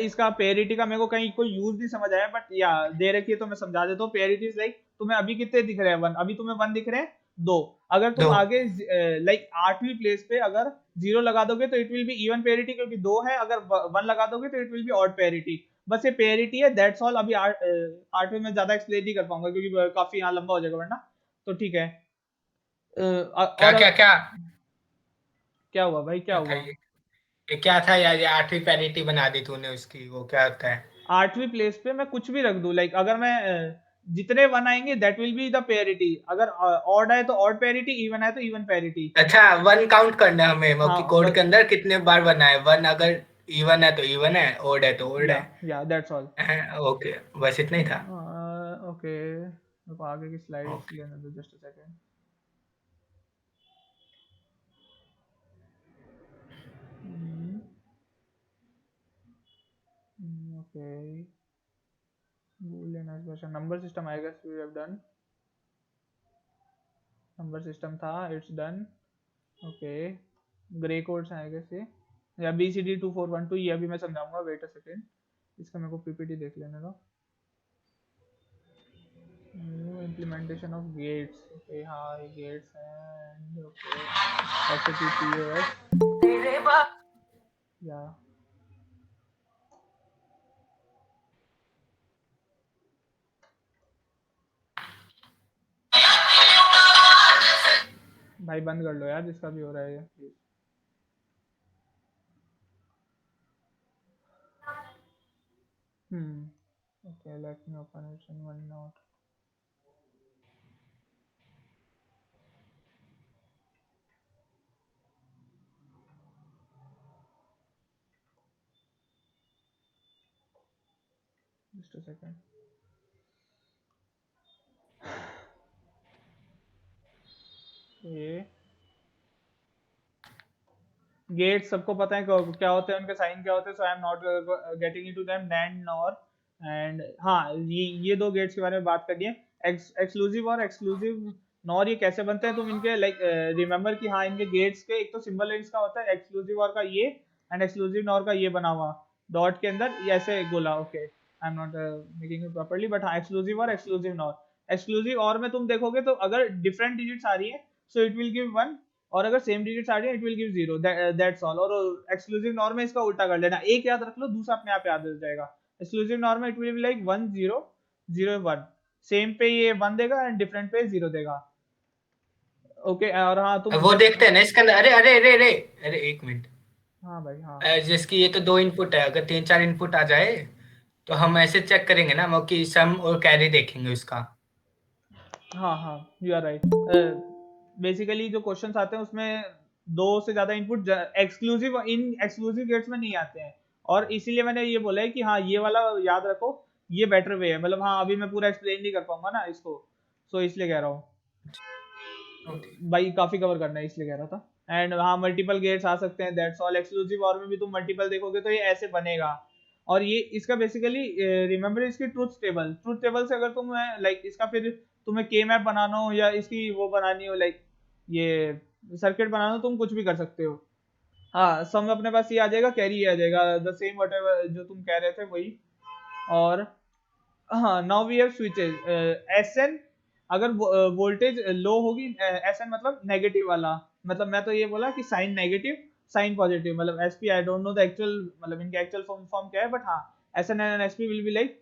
इसका पेरिटी का मेरे को कहीं कोई यूज नहीं समझ आया, बट या दे रखी है तो मैं समझा देता हूँ। पेरिटी इज लाइक, तुम्हें अभी कितने दिख रहे हैं? 1। अभी तुम्हें 1 दिख रहे हैं, 2। अगर तुम 2। आगे लाइक 8वीं प्लेस पे अगर 0 लगा दोगे तो it will be even parity, क्योंकि 2 है। अगर 1 लगा दोगे तो it will be odd parity. बस ये पेरिटी है, दैट्स ऑल। अभी 8वीं में ज्यादा एक्सप्लेन नहीं कर पाऊंगा, क्योंकि काफी यहाँ लंबा हो जाएगा वरना। तो ठीक है। क्या और क्या क्या क्या हुआ भाई, क्या हुआ? ये क्या था यार? ये 8वीं पैरिटी बना दी तूने उसकी, वो क्या होता है? 8वीं प्लेस पे मैं कुछ भी रख दूं, लाइक अगर मैं जितने 1 आएंगे that will be the parity. अगर ऑड आए तो ऑड पेरिटी, इवन आए तो इवन पेरिटी। अच्छा, 1 काउंट करना है हमें, हाँ, कि कोड के अंदर कितने बार 1 आए। 1 अगर इवन है तो इवन है, ओड है तो ओड है। या दैट्स ऑल। ओके, बस इतना ही था। ओके, मेरे को आगे की स्लाइड्स ओके। लेने दो, just a second. Okay. Boolean expression. Number system, I guess we have done. Number system था, it's done. Okay. Gray codes हैं, I guess ये, या BCD 2412, ये अभी मैं समझाऊंगा, wait a second. इसका मेरे को PPT देख लेने दो. New implementation of gates. Okay, हाँ ये gates हैं, and okay. SAP POS. Yeah. भाई बंद कर लो यार, जिसका भी हो रहा है ये, please. Okay, let me open it in OneNote. Just a second. ये गेट सबको पता है क्या होते हैं, उनके साइन क्या होते हैं, so I am not getting into them, NAND NOR. And हाँ, ये दो गेट्स के बारे में बात करनी है. एक्सक्लूसिव और एक्सक्लूसिव नॉर ये कैसे बनते हैं, तुम इनके लाइक रिमेंबर कि हाँ इनके गेट्स के एक तो सिंबल इसका होता है एक्सक्लूसिव और का ये, एंड एक्सक्लूसिव नॉर का ये बना हुआ डॉट के अंदर, ये ऐसे गोला. Okay, I am not making it properly, but हाँ एक्सक्लूसिव और एक्सक्लूसिव नॉर. एक्सक्लूसिव और में तुम देखोगे तो अगर डिफरेंट डिजिट्स आ रही है सो इट विल गिव 1, और अगर सेम डिजिट्स आ रही है it will give 0. That's all. और एक्सक्लूसिव नॉर में इसका उल्टा कर लेना, एक याद रख लो, दूसरा अपने आप याद हो जाएगा. एक्सक्लूसिव नॉर में it will be like 1 0 0 1, same पे ये 1 देगा एंड डिफरेंट पे 0 देगा. ओके, और हाँ तुम वो देखते हैं ना इसके अंदर। अरे अरे अरे अरे अरे, एक मिनट। हाँ भाई हाँ. जिसकी ये तो 2 इनपुट है, अगर 3 4 इनपुट आ जाए तो हम ऐसे चेक करेंगे ना कि सम और कैरी देखेंगे उसका। हाँ हाँ, यू आर राइट. बेसिकली जो क्वेश्चंस आते हैं उसमें 2 से ज्यादा इनपुट एक्सक्लूसिव गेट्स में नहीं आते हैं, और इसीलिए मैंने ये बोला है कि हाँ ये वाला याद रखो, ये बेटर वे है. मतलब हाँ अभी मैं पूरा एक्सप्लेन नहीं कर पाऊंगा ना इसको, सो इसलिए कह रहा हूँ भाई, काफी कवर करना है इसलिए कह रहा था. एंड हाँ मल्टीपल गेट्स आ सकते हैं, दैट्स ऑल. एक्सक्लूसिव और में भी तुम मल्टीपल देखोगे तो ये ऐसे बनेगा. और ये इसका बेसिकली रिमेंबर इसकी ट्रूथ टेबल से अगर तुम लाइक इसका फिर तुम्हें के मैप बनाना हो या इसकी वो बनानी हो, लाइक ये सर्किट बनाना हो, तुम कुछ भी कर सकते हो. हाँ सम अपने पास ये आ जाएगा, कैरी ये आ जाएगा, द सेम व्हाटएवर जो तुम कह रहे थे वही. और हाँ, now we have switches. SN अगर वोल्टेज लो होगी, एसएन मतलब नेगेटिव वाला, मतलब मैं तो ये बोला कि साइन नेगेटिव साइन पॉजिटिव, मतलब SP I don't know the actual, मतलब इनके एक्चुअल फॉर्म क्या है, बट हाँ SN and SP will be like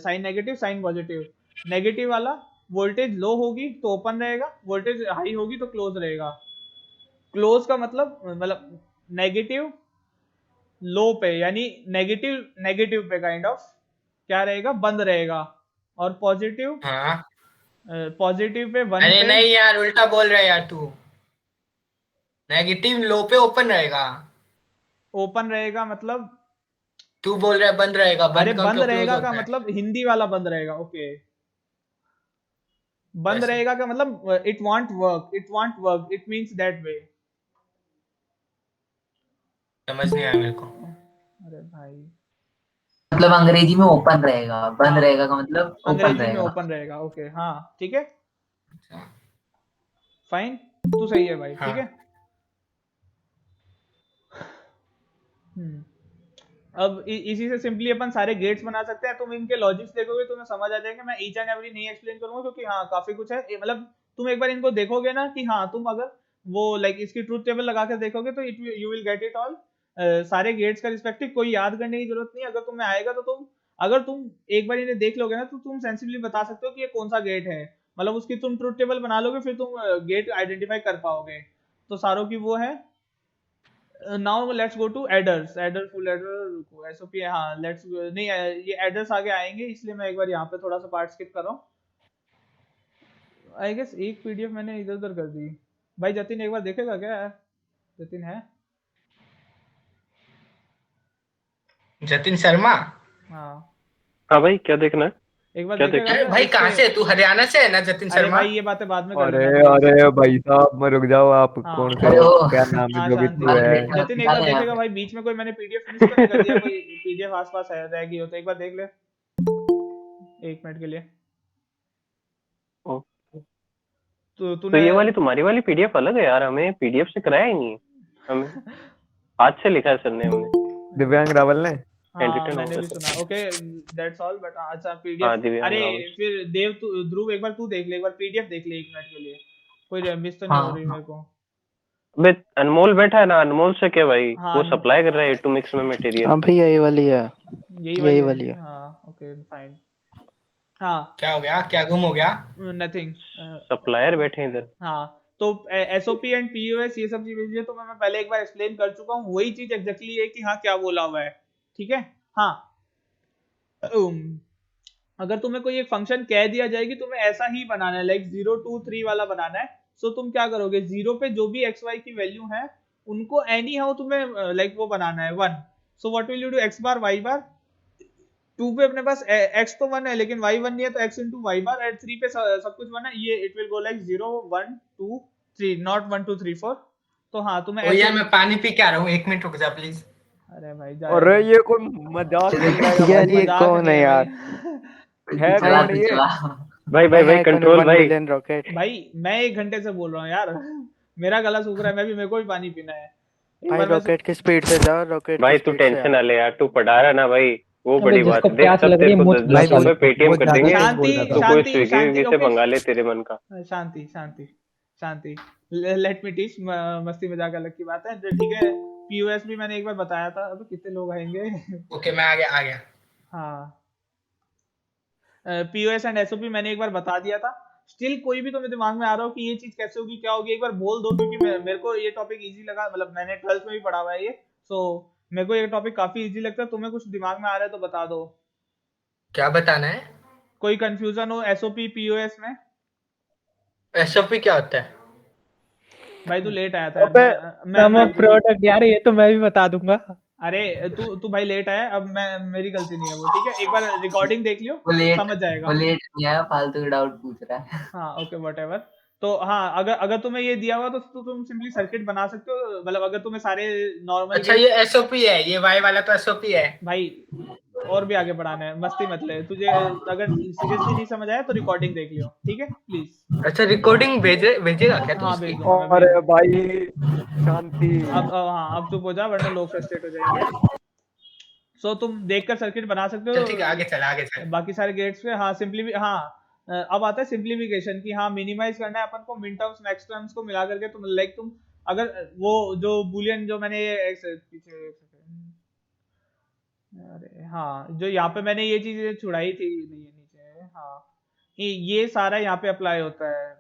sign negative sign positive. Negative वाला वोल्टेज लो होगी तो ओपन रहेगा, वोल्टेज हाई होगी तो क्लोज रहेगा. क्लोज का मतलब नेगेटिव लो पे, यानी नेगेटिव नेगेटिव पे काइंड ऑफ क्या रहेगा, बंद रहेगा. और पॉजिटिव हाँ। पॉजिटिव पे 1 अरे पे नहीं यार, उल्टा बोल रहा है यार तू। नेगेटिव लो पे ओपन रहेगा। ओपन रहेगा मतलब, तू बोल रहा है बंद रहेगा, अरे बंद कब बंद क्यों क्लोज रहेगा का होता है? मतलब हिंदी वाला बंद रहेगा. ओके, बंद कैसे? रहेगा का मतलब it it means that way. समझ नहीं आया मेरे को। अरे भाई, मतलब अंग्रेजी में ओपन रहेगा, बंद हाँ रहेगा का मतलब ओपन अंग्रेजी में रहेगा. ओपन रहेगा. ओके हाँ ठीक है, अच्छा। फाइन, तू सही है भाई, ठीक हाँ। है. हम्म अब इसी से सिंपली अपन सारे गेट्स बना सकते हैं. तुम इनके लॉजिक्स देखोगे तो तुम्हें समझ आ जाएगा. मैं ईच एंड एवरी नहीं एक्सप्लेन करूंगा क्योंकि हाँ काफी कुछ है. मतलब तुम एक बार इनको देखोगे ना कि हाँ तुम अगर वो लाइक इसकी ट्रूथ टेबल लगा कर देखोगे तो it you will get it all. सारे गेट्स का रिस्पेक्टिव कोई याद करने की जरूरत नहीं. अगर तुम्हें आएगा तो अगर तुम एक बार इन्हें देख लोगे ना तो तुम सेंसिबली बता सकते हो कि ये कौन सा गेट है. मतलब उसकी तुम ट्रूथ टेबल बना लोगे, फिर तुम गेट आइडेंटिफाई कर पाओगे. तो सारों की वो है. Now let's go to adders. Adder full adder, रुको एसओपी, हाँ लेट्स नहीं ये एडर्स आगे आएंगे, इसलिए मैं एक बार यहाँ पे थोड़ा सा पार्ट स्किप कर रहा हूँ. आई गेस एक पीडीएफ मैंने इधर उधर कर दी. भाई जतिन एक बार देखेगा क्या? जतिन है? जतिन शर्मा। हाँ हाँ भाई, क्या देखना है? एक बार क्या देखेगा अरे क्या भाई कहाँ इसके? से तू हरियाणा से है ना जतिन अरे शर्मा? भाई ये बातें बाद में कर अरे लेना प्लीज। अरे भाई साहब, मैं रुक जाओ। आप हाँ कौन से अरे हो? ओ क्या नाम है हाँ जो भी शांति। तू है? जतिन एक बार निकाले यहाँ देखेगा पे। भाई, बीच में कोई मैंने पीडीएफ फिनिश तो नहीं कर दिया, कोई पीडीएफ आसपास है रह गई हो तो एक बार देख ले 1 मिनट के लिए। ओ, तो तो तूने ये वाली तुम्हारी वाली पीडीएफ अलग है यार, हमें पीडीएफ से कराया ही नहीं है। हमें हाथ से लिखा है सर ने, हमने दिव्यांग रावल ने। हाँ एडिटेड मैंने होगा भी सर। सुना। ओके दैट्स ऑल बट अच्छा हाँ, पीडीएफ। दिव्यांग अरे रावल। फिर देव तू ध्रुव एक बार तू देख ले, एक बार पीडीएफ देख ले 1 मिनट के लिए, कोई मिस तो नहीं हो रही हाँ मेरे को? अबे अनमोल बैठा है ना, अनमोल से क्या भाई, हाँ वो सप्लाई कर रहा है टू मिक्स में मटेरियल। हाँ भैया ये वाली है, यही यही वाली वाली है। है। हाँ ओके फाइन। हाँ क्या हो गया, क्या गुम हो गया? नथिंग। सप्लायर बैठे हैं इधर। हाँ तो एसओपी एंड पीओएस ये सब चीजें तो मैं पहले एक बार एक्सप्लेन कर चुका हूँ, वही चीज एग्जैक्टली है कि हाँ क्या बोला हुआ है, ठीक है। हाँ अगर तुम्हें कोई एक फंक्शन कह दिया जाए कि तुम्हें ऐसा ही बनाना है, लाइक 0 2 3 वाला बनाना है, सो तुम क्या करोगे, 0 पे जो भी एक्स वाई की वैल्यू है उनको एनी हाउ तुम्हें लाइक वो बनाना है 1। So what will you do, X bar Y bar. 2 पे अपने पास x तो 1 है लेकिन y 1 नहीं है, तो x इंटू वाई बार। एट 3 पे सब कुछ 1 है, ये it will go like 0 1 2 3, not 1 2 3 4। तो हाँ तुम्हें ओ ऐसे। यार मैं पानी पी के आ रहा हूँ, 1 मिनट रुक जा प्लीज। अरे भाई जा अरे ये कोई मजाक चल रहा है यार भाई? ये मजाक कौन नहीं है है यार? भाई। है चला कौन तू ये? चला। भाई भाई भाई है कौन? कंट्रोल 1 भाई। Billion rocket. भाई मैं 1 घंटे से बोल रहा हूँ यार, मेरा गला सूख रहा है, मेरे को भी पानी पीना है। एक भाई बार मैं रॉकेट की स्पीड से जाओ, रॉकेट भाई की तू स्पीड से टेंशन आ। ना ले यार, तू पढ़ा रहा है ना भाई, वो अबे बड़ी बात जिसको है। देख प्यास सब लग रही तेरे है को मुझ 10 भाई रुपए पेटीएम कर देंगे। शांति तो कोई शांति स्विगी शांति से ओके मंगा ले तेरे मन का। शांति शांति शांति। Let me teach. मस्ती मजाक अलग की बात है, ठीक है। पीओएस भी मैंने एक बार बताया था, अब कितने लोग आएंगे। ओके मैं आ गया। हाँ पीओएस एंड एसओपी मैंने एक बार बता दिया था। स्टिल कोई भी तुम्हें दिमाग में आ रहा हो कि ये चीज कैसे होगी क्या होगी, एक बार बोल दो, क्योंकि मेरे को ये टॉपिक इजी लगा, मतलब मैंने 12th में भी पढ़ा हुआ है ये, सो मेरे को ये टॉपिक काफी इजी लगता है। तुम्हें कुछ दिमाग में आ रहा है तो बता दो। क्या बताना है? कोई कंफ्यूजन हो एसओपी पीओएस में? एसओपी क्या होता है? भाई तू लेट आया था यार, अबे नमक प्रोडक्ट यार, ये तो मैं भी बता दूंगा। अरे तू भाई लेट आया, अब मैं मेरी गलती नहीं है वो, ठीक है। एक बार रिकॉर्डिंग देख लियो, समझ जाएगा। वो लेट नहीं आया, फालतू के डाउट पूछ रहा है। हाँ ओके व्हाटएवर। तो हाँ अगर तुम्हें ये दिया हुआ तो तुम सिंपली सर्किट बना सकते हो, मतलब अगर तुम्हें सारे नॉर्मल अच्छा ये एसओपी है, ये वाई वाला तो एसओपी है भाई। और भी आगे बढ़ाना है, मस्ती मत ले। तुझे अगर सीरियसली नहीं समझ आया तो रिकॉर्डिंग देख लियो, ठीक है प्लीज। अच्छा रिकॉर्डिंग भेजेगा क्या तू हाँ इसकी? भेज दूंगा मैं, अरे भाई शांति। अब हाँ अब चुप हो जा वरना लोग फ्रस्ट्रेट हो जाएंगे। सो तुम देखकर सर्किट बना सकते चल ठीक है, हो आगे चल। बाकी सारे गेट्स पे। हाँ हाँ अब आता है सिंप्लीफिकेशन की। हाँ मिनिमाइज करना है अपन को मिन टर्म्स मैक्स टर्म्स को मिला करके। तुम लाइक तुम अगर वो जो बूलियन जो मैंने पीछे अरे हाँ जो यहाँ पे मैंने ये चीज छुड़ाई थी नहीं नीचे, हाँ ये सारा यहाँ पे अप्लाई होता है।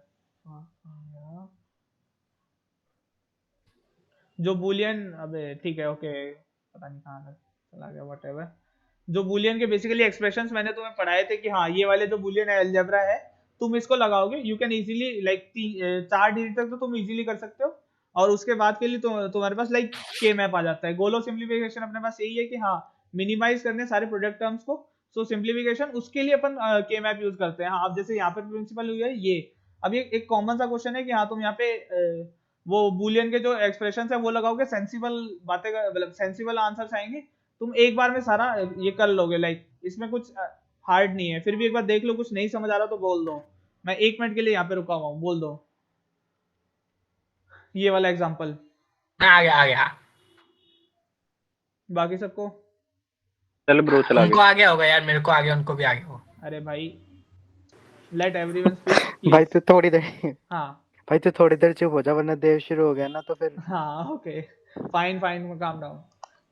जो बूलियन, अबे ठीक है ओके, पता नहीं कहाँ चला गया, व्हाटएवर। जो बूलियन के बेसिकली एक्सप्रेशंस मैंने तुम्हें पढ़ाए थे कि हाँ ये वाले जो बूलियन अलजेब्रा है, तुम इसको लगाओगे you can easily like 4 digit तक तो तुम इजीली कर सकते हो। और उसके बाद के लिए तुम्हारे पास लाइक के मैप आ जाता है। गोल ऑफ सिंप्लीफिकेशन अपने पास यही है कि हाँ मिनिमाइज करने सारे प्रोडक्ट टर्म्स को। सो सिंप्लीफिकेशन उसके लिए अपन के मैप यूज करते हैं। हाँ अब जैसे यहाँ पे प्रिंसिपल हुई है ये, अब ये एक कॉमन सा क्वेश्चन है कि हाँ तुम यहाँ पे वो बूलियन के जो एक्सप्रेशन है वो लगाओगे, सेंसिबल बातें मतलब सेंसिबल आंसर्स आएंगे, तुम एक बार में सारा ये कर लोगे। लाइक इसमें कुछ हार्ड नहीं है। फिर भी एक बार देख लो, कुछ नहीं समझ आ रहा तो बोल दो, मैं 1 मिनट के लिए यहाँ पे रुका हुआ हूँ, बोल दो ये वाला एग्जांपल। आ गया। बाकी सबको चल ब्रो चला उनको आ गया होगा यार, मेरे को आ गया, उनको भी आ गया होगा। अरे भाई लेट एवरीवन स्पीक भाई तू थोड़ी देर हाँ भाई तू थोड़ी देर चुप हो जा, वरना देव शुरू हो गया ना तो फिर। हाँ ओके फाइन काम डाउन।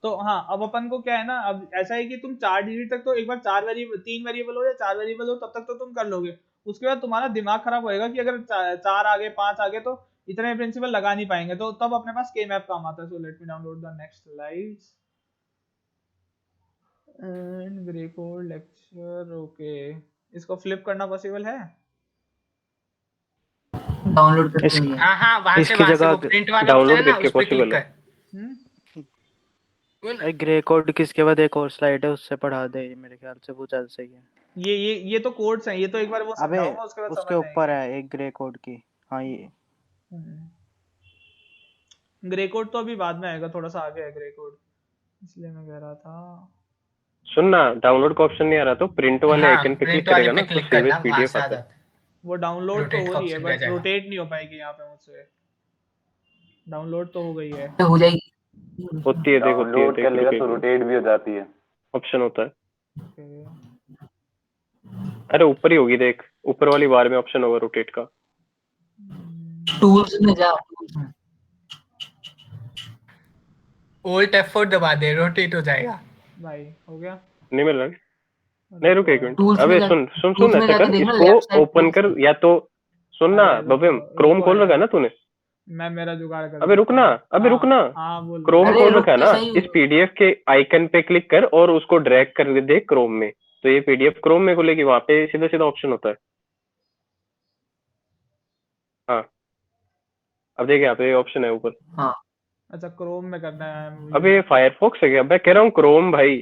तो हाँ अब अपन को क्या है ना, अब ऐसा है कि तुम 4 डिजिट तक तो एक बार 3 वेरिएबल हो या 4 वेरिएबल हो तब तक तो तुम कर लोगे। उसके बाद तुम्हारा दिमाग खराब होएगा कि अगर 4 आगे 5 आगे तो इतने प्रिंसिपल लगा नहीं पाएंगे, तो तब अपने पास के मैप काम आता है। So let me download the next slides and grey code lecture. Okay इसको फ्लिप करना पॉसिबल है? डाउनलोड करके नहीं है। हाँ वहां से इसकी वो जगह प्रिंट वाला डाउनलोड होता है ना, करके उस पे क्लिक possible है। कर। एक ग्रे कोड किसके बाद एक और स्लाइड है उससे पढ़ा दे, मेरे ख्याल से वो ज्यादा सही है। ये तो कोड्स हैं, ये तो एक बार वो अबे समझाऊंगा उसके बाद उसके समझ ऊपर जाएंगे। है एक ग्रे कोड की। हाँ ये ग्रे कोड तो अभी बाद में आएगा, थोड़ा सा आगे है ग्रे कोड, इसलिए मैं कह रहा था। सुनना, डाउनलोड का ऑप्शन नहीं आ रहा तो प्रिंट वाले हाँ आइकन पे क्लिक प्रिंट वाले करेगा पे ना तो क्लिक सेव करना, एज वहां पीडीएफ से आ आता है। जाता है। वो डाउनलोड तो रोटेट हो का रही है ऑप्शन मिल बट जाएगा। रोटेट नहीं हो पाएगी यहाँ पे मुझसे। डाउनलोड तो हो गई है। तो हो जाएगी। होती है, देख होती है, डाउनलोड देख कर लेगा रुक तो एक मिनट, रोटेट भी हो जाती है। ऑप्शन होता है। ओके अरे ऊपर ही होगी, देख ऊपर वाली बार में ऑप्शन होगा रोटेट का। टूल्स में जा, टूल्स में। Alt F4 दबा दे, रोटेट हो जाएगा। भाई हो गया। नहीं मिल रहा है? नहीं रुक एक मिनट, टूल्स में अबे जा, सुन सुन टूल्स सुन, में ऐसा जाके कर, देखना इसको लेफ्ट साइड ओपन कर, या तो सुनना अरे बबिम, रुको क्रोम रुको खोल रखा है यार, ना तूने? मैं मेरा जुगाड़ कर अबे देता रुकना, हूँ। अबे हाँ रुकना, हाँ बोल क्रोम अरे खोल रुक रखा है तो ना, सही। इस पीडीएफ के आइकन पे क्लिक कर और उसको ड्रैग कर दे क्रोम में, तो ये पीडीएफ क्रोम में खुलेगी, वहां पे सीधा सीधा ऑप्शन होता है। हाँ अब देख यहाँ पे ऑप्शन है ऊपर। हाँ अच्छा क्रोम में करना है अबे ये फायरफॉक्स है क्या? मैं कह रहा हूँ क्रोम भाई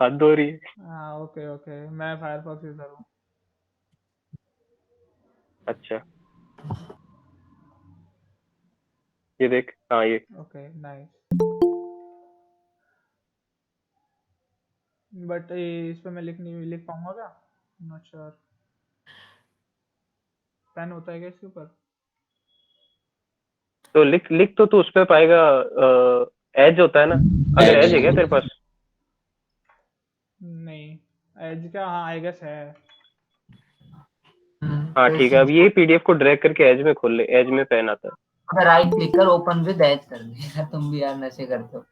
हाथ धो रही है। हाँ ओके ओके, मैं फायरफॉक्स यूजर हूँ। अच्छा ये देख, हाँ ये ओके नाइस। बट इस पे मैं लिख पाऊंगा क्या? Not sure. पेन होता है क्या इसके ऊपर? तो लिख लिख तो तू उस पे पाएगा, एज होता है ना, अगर एज है क्या तेरे पास? नहीं एज क्या, हाँ आई गेस है। हाँ ठीक है, अब ये पीडीएफ को ड्रैग करके एज में खोल ले, एज में पेन आता है। अगर राइट क्लिक कर ओपन विद एज कर दे। तुम भी यार नशे करते हो,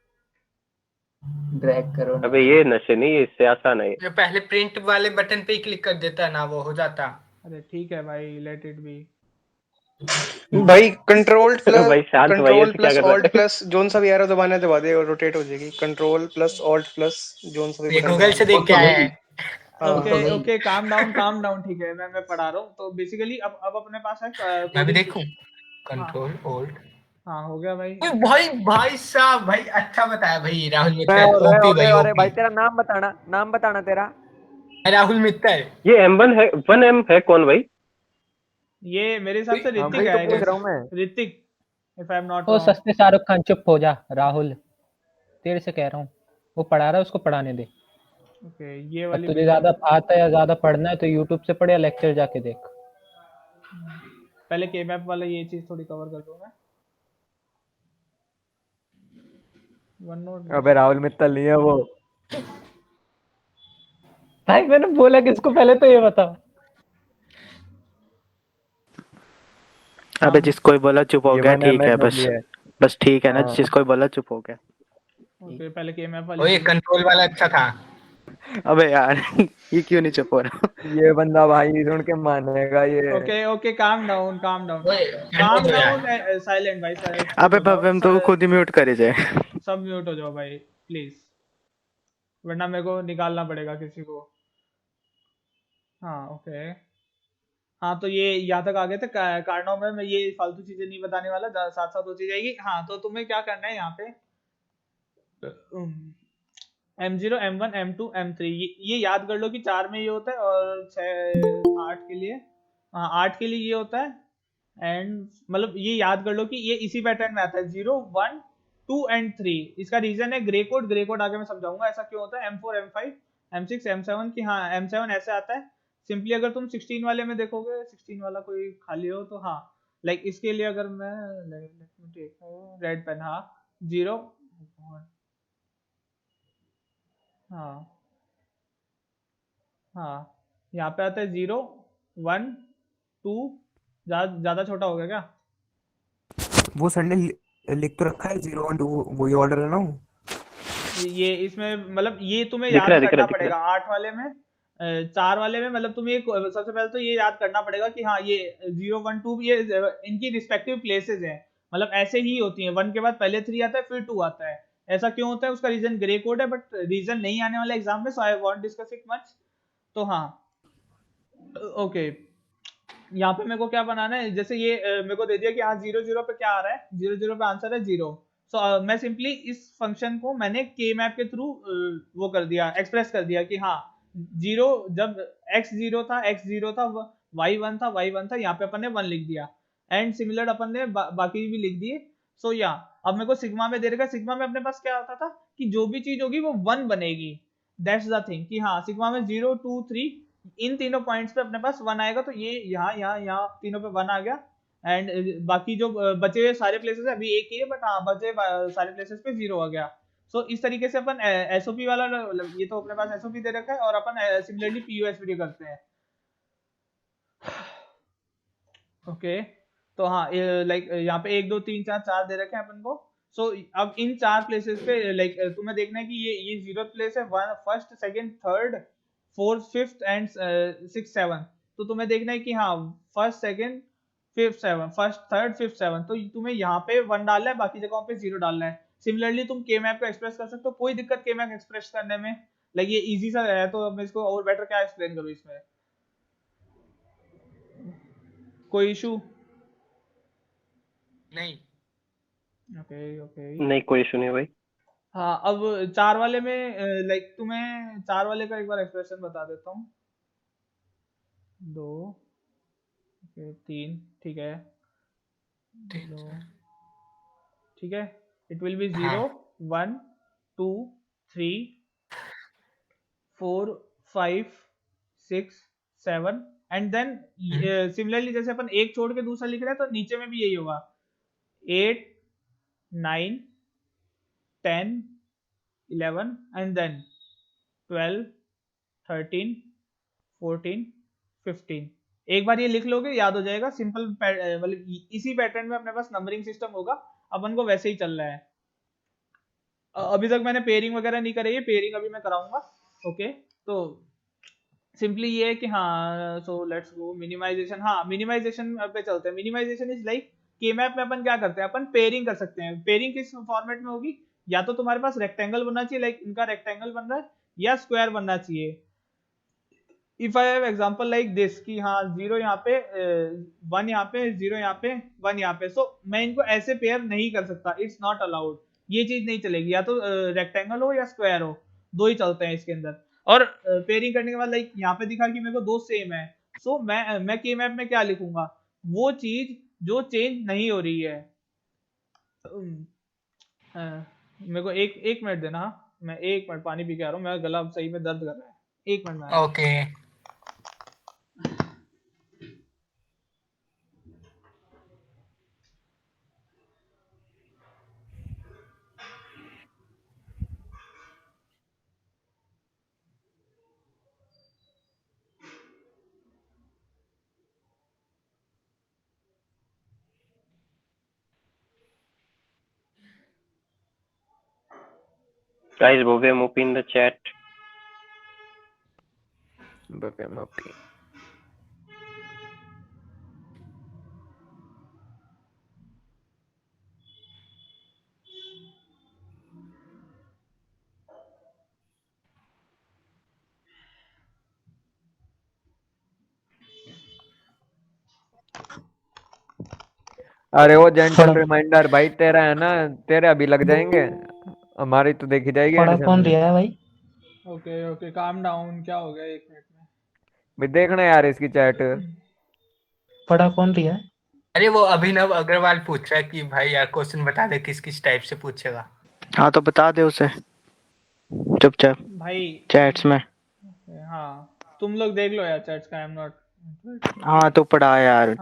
ड्रैग करो ना। अबे ये नशे नहीं, ये इससे आसान है। जो पहले प्रिंट वाले बटन पे ही क्लिक कर देता है ना, वो हो जाता। अरे ठीक है भाई, लेट इट बी। भाई कंट्रोल प्लस भाई शांत भाई, कंट्रोल ऐसे क्या प्लस कर रहा ऑल्ट है? प्लस जोन सा भी एरो दबाने दबा दे और रोटेट हो जाएगी। Control plus alt plus zone सा भी ये बटन गूगल दबा से दे। देख के आया है। हाँ ओके ओके काम डाउन ठीक है, मैं पढ़ा रहा हूँ। तो बेसिकली अब अपने पास है मैं भी coding देखूं। Control alt. हाँ हो गया भाई। भाई भाई साहब, भाई अच्छा बताया भाई राहुल अरे मित्तल। ओपी भाई अरे भाई ओपी। तेरा नाम बताना तेरा। राहुल मित्तल। ये M1 है, 1M है कौन भाई? ये मेरे हिसाब से हाँ ऋतिक वही तो है, पूछ रहा हूँ मैं। Hrithik if I am not oh wrong. सस्ते शाहरुख खान, चुप हो जा राहुल, तेरे से कह रहा हूँ। वो पढ़ा रहा है, उसको पढ़ाने दे। ओके ये और वाली तुझे बिल्कुल। ज्यादा आता है या ज्यादा पढ़ना है तो यूट्यूब से पढ़ या लेक्चर जाके देख। पहले के मैप वाला ये चीज थोड़ी कवर कर दूं मैं। One note. अबे राहुल मित्तल नहीं है वो। भाई मैंने बोला कि इसको पहले तो ये बताओ। अबे जिसको ही बोला चुप हो ये गया, वन ठीक है बस। है। बस ठीक है ना, हाँ। जिसको ही बोला चुप हो गया। ओके पहले के मैप वाली ओए चीज। कंट्रोल वाला अच्छा था। अबे यार ये क्यों नहीं चुप हो रहा? ये बंदा भाई सुन के मानेगा ये। ओके ओके काम डाउन ओए काम दो यार। डाउन साइलेंट भाई साइलेंट। अबे भव्यम तो खुद ही म्यूट करे जाए। सब म्यूट हो जाओ भाई प्लीज, वरना मेरे को निकालना पड़ेगा किसी को। हाँ ओके। हाँ तो ये यहाँ तक आ गए थे कारणों में। मैं ये फालतू चीजें नहीं बताने वाला, साथ साथ होती जाएगी। हाँ तो तुम्हें क्या करना है यहाँ पे, M0 M1 M2 M3 ये याद कर लो कि 4 में ये होता है और 6 8 के लिए, हाँ 8 के लिए ये होता है। एंड मतलब ये याद कर लो कि ये इसी पैटर्न में आता है 0 1 2 एंड 3। इसका रीजन है ग्रे कोड आगे मैं समझाऊंगा ऐसा क्यों होता है। M4 M5 M6 M7 की, हाँ M7 ऐसे आता है सिंपली। अगर तुम 16 वाले में देखोगे, 16 वाला कोई खाली हो तो हाँ लाइक इसके लिए अगर मैं रेड पेन, हाँ 0 हाँ हाँ यहाँ पे आता है 0 1 2। ज्यादा छोटा हो गया क्या? वो सर ने लिख तो रखा है 0 1 2, वही ऑर्डर है ना वो? ये इसमें मतलब ये तुम्हें दिख याद रहा है, दिख करना रहा है, दिख पड़ेगा 8 वाले में। 4 वाले में मतलब तुम्हें सबसे पहले तो ये याद करना पड़ेगा कि हाँ ये 0 1 2 ये इनकी रिस्पेक्टिव प्लेसेस हैं। मतलब ऐसे ही होती हैं, 1 के बाद पहले 3 आता है फिर 2 आता है। ऐसा क्यों होता है उसका रीजन ग्रे कोड है, बट रीजन नहीं आने वाला एग्जाम में, so I want discuss it much. तो हाँ ओके यहाँ पे मेरे को क्या बनाना है, जैसे ये मेरे को दे दिया कि हाँ 0 0 पे क्या आ रहा है, 0 0 पे आंसर है 0। सो मैं सिंपली इस फंक्शन को मैंने के मैप के थ्रू वो कर दिया, एक्सप्रेस कर दिया कि हाँ जीरो, जब x जीरो था y वन था यहाँ पे अपन ने 1 लिख दिया, एंड सिमिलर अपन ने बाकी भी लिख दिए। सो या अब मेरे को सिग्मा में दे रखा, सिग्मा में अपने पास क्या होता था कि जो भी चीज होगी वो 1 बनेगी, दैट्स द थिंग कि हाँ सिग्मा में 0 2 3 इन तीनों पॉइंट्स पे अपने पास 1 आएगा, तो ये यहाँ तीनों पे 1 आ गया, एंड बाकी जो बचे हुए सारे प्लेसेस है अभी एक ही है, बट हाँ बचे सारे प्लेसेस पे 0 आ गया। सो इस तरीके से अपन एसओपी वाला, ये तो अपने पास एसओपी दे रखा है और अपन सिमिलरली पीयूएसपीडी करते हैं। ओके तो हाँ लाइक यहाँ पे 1 2 3 4 4 दे रखे हैं अपन को। सो अब इन 4 प्लेसेस पे लाइक तुम्हें देखना है कि ये 0th प्लेस है, first second third fourth fifth and 6 7, तो तुम्हें देखना है कि हाँ first second fifth seven, first third fifth seven, तो तुम्हें यहाँ पे 1 डालना है, बाकी जगहों पे 0 डालना है। सिमिलरली तुम के मैप को एक्सप्रेस कर सकते हो, कोई दिक्कत के मैप एक्सप्रेस करने में, लाइक ये इजी सा है, तो अब मैं इसको और बेटर क्या एक्सप्लेन करूँ इसमें, कोई इशू? नहीं ओके नहीं कोई इशू नहीं भाई। हाँ अब 4 वाले में लाइक तुम्हें 4 वाले का एक बार एक्सप्रेशन बता देता हूँ। 2 3 ठीक है, 2 ठीक है, it will be 0 1 2 3 4 5 6 7 and then similarly जैसे अपन एक छोड़ के दूसरा लिख रहे हैं तो नीचे में भी यही होगा 8 9 10 11 एंड देन 12 13 14 15। एक बार ये लिख लोगे याद हो जाएगा, सिंपल मतलब इसी पैटर्न में अपने पास नंबरिंग सिस्टम होगा, अपन को वैसे ही चल रहा है। अभी तक मैंने पेयरिंग वगैरह नहीं करी है, पेयरिंग अभी मैं कराऊंगा। ओके तो सिंपली ये है कि हाँ सो लेट्स गो मिनिमाइजेशन। हाँ मिनिमाइजेशन पे चलते हैं। मिनिमाइजेशन इज लाइक के मैप में अपन क्या करते हैं, अपन पेयरिंग कर सकते हैं। पेयरिंग किस फॉर्मेट में होगी, या तो तुम्हारे पास रेक्टेंगल बनना चाहिए, लाइक इनका रेक्टेंगल बन रहा है, या स्क्वायर बनना चाहिए। If I have example like this कि हाँ 0 यहाँ पे 1 यहाँ पे 0 यहाँ पे 1 यहाँ पे, सो मैं इनको ऐसे पेयर नहीं कर सकता, इट्स नॉट अलाउड, ये चीज नहीं चलेगी, या तो रेक्टेंगल हो या स्क्वायर हो, दो ही चलते हैं इसके अंदर। और पेयरिंग करने के बाद लाइक यहाँ पे दिखा कि मेरे को दो सेम है, सो मैं के मैप में क्या लिखूंगा, वो चीज जो चेंज नहीं हो रही है। मेरे को एक मिनट देना, हाँ मैं 1 मिनट पानी पी के आ रहा हूँ, मेरा गला सही में दर्द कर रहा है, 1 मिनट में। Okay Guys, Bove Mopi in the chat. Bove Mopi. अरे वो जेंटल रिमाइंडर भाई तेरा है ना, तेरे अभी लग जाएंगे, हमारी तो देखी जाएगी। पढ़ा कौन रहा है भाई? ओके काम डाउन, क्या हो गया 1 मिनट में भाई देखना यार इसकी चैट। पढ़ा कौन रहा है? अरे वो अभिनव अग्रवाल पूछ रहा है कि भाई यार क्वेश्चन बता दे किस किस टाइप से पूछेगा। हाँ तो बता दे उसे चुपचाप भाई चैट्स में। हाँ तुम लोग देख लो यार चैट्स का, आई एम नॉट। हाँ तो पढ़ा यार।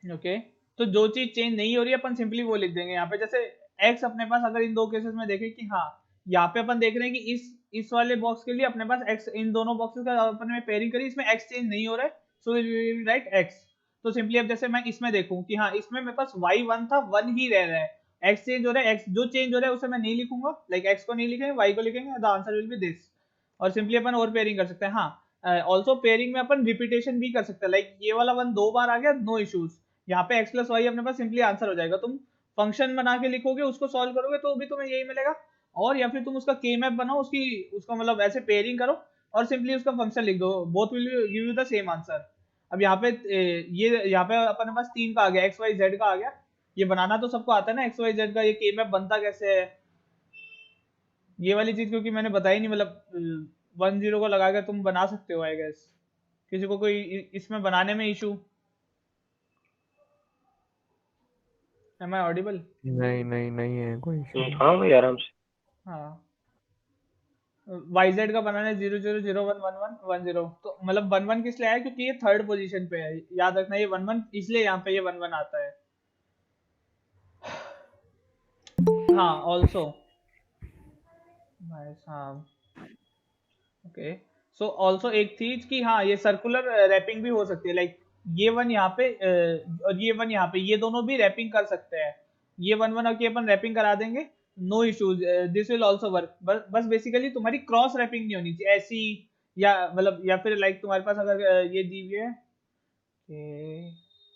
ओके तो जो चीज चेंज नहीं हो रही है अपन सिंपली वो लिख देंगे यहाँ पे। जैसे x अपने पास अगर इन दो केसेस में देखें कि हाँ यहाँ पे अपन देख रहे हैं कि इस वाले बॉक्स के लिए अपने पास x, इन दोनों बॉक्सेस का अपन ने पेयरिंग करी, इसमें x चेंज नहीं हो रहा है, so we will write x। तो सिंपली अब जैसे मैं इसमें देखूं कि हाँ इसमें मेरे पास y1 था, 1 ही रह रहा है, x चेंज हो रहा है, x जो चेंज हो रहा है उसे मैं नहीं लिखूंगा, लाइक x को नहीं लिखेंगे, y को लिखेंगे, the answer will B this. और सिंपली अपन और पेयरिंग कर सकते हैं। हाँ ऑल्सो पेयरिंग में अपन रिपीटेशन भी कर सकते हैं, लाइक ये वाला 1 2 बार आ गया, नो इश्यूज, यहाँ पे x प्लस वाई अपने पास सिंपली आंसर हो जाएगा। तुम फंक्शन बना के लिखोगे, उसको सॉल्व करोगे तो भी तुम्हें यही मिलेगा, और या फिर तुम उसका के मैप बनाओ, उसका मतलब ऐसे पेयरिंग करो और सिंपली उसका फंक्शन लिख दो, both will give you the same answer. अब यहाँ पे ये यहाँ पे अपने पास 3 का आ गया, x y z का आ गया, ये बनाना तो सबको आता है ना एक्स वाई जेड का, ये के मैप बनता कैसे है, ये वाली चीज क्योंकि मैंने बताई नहीं, मतलब 1 0 को लगा के तुम बना सकते हो आई गेस। किसी को कोई इसमें बनाने में इशू? M I audible? नहीं नहीं नहीं है कोई issue। हाँ भाई आराम से। हाँ YZ का बनाना है 0 0 0 1 1 1 1 0, तो मतलब 1 1 किस लिए आया, क्योंकि ये थर्ड पोजीशन पे है, याद रखना ये 1 1 इसलिए यहाँ पे ये 1 1 आता है। हाँ ऑल्सो भाई साहब ओके, सो ऑल्सो एक चीज कि हाँ ये सर्कुलर रैपिंग भी हो सकती है, लाइक ये 1 यहाँ पे और ये 1 यहाँ पे, ये दोनों भी रैपिंग कर सकते हैं। ये 1 1 की अपन रैपिंग करा देंगे, no issues, this will also work. बस बेसिकली तुम्हारी क्रॉस रैपिंग नहीं होनी चाहिए ऐसी, या मतलब या फिर लाइक तुम्हारे पास अगर ये दी हुई है,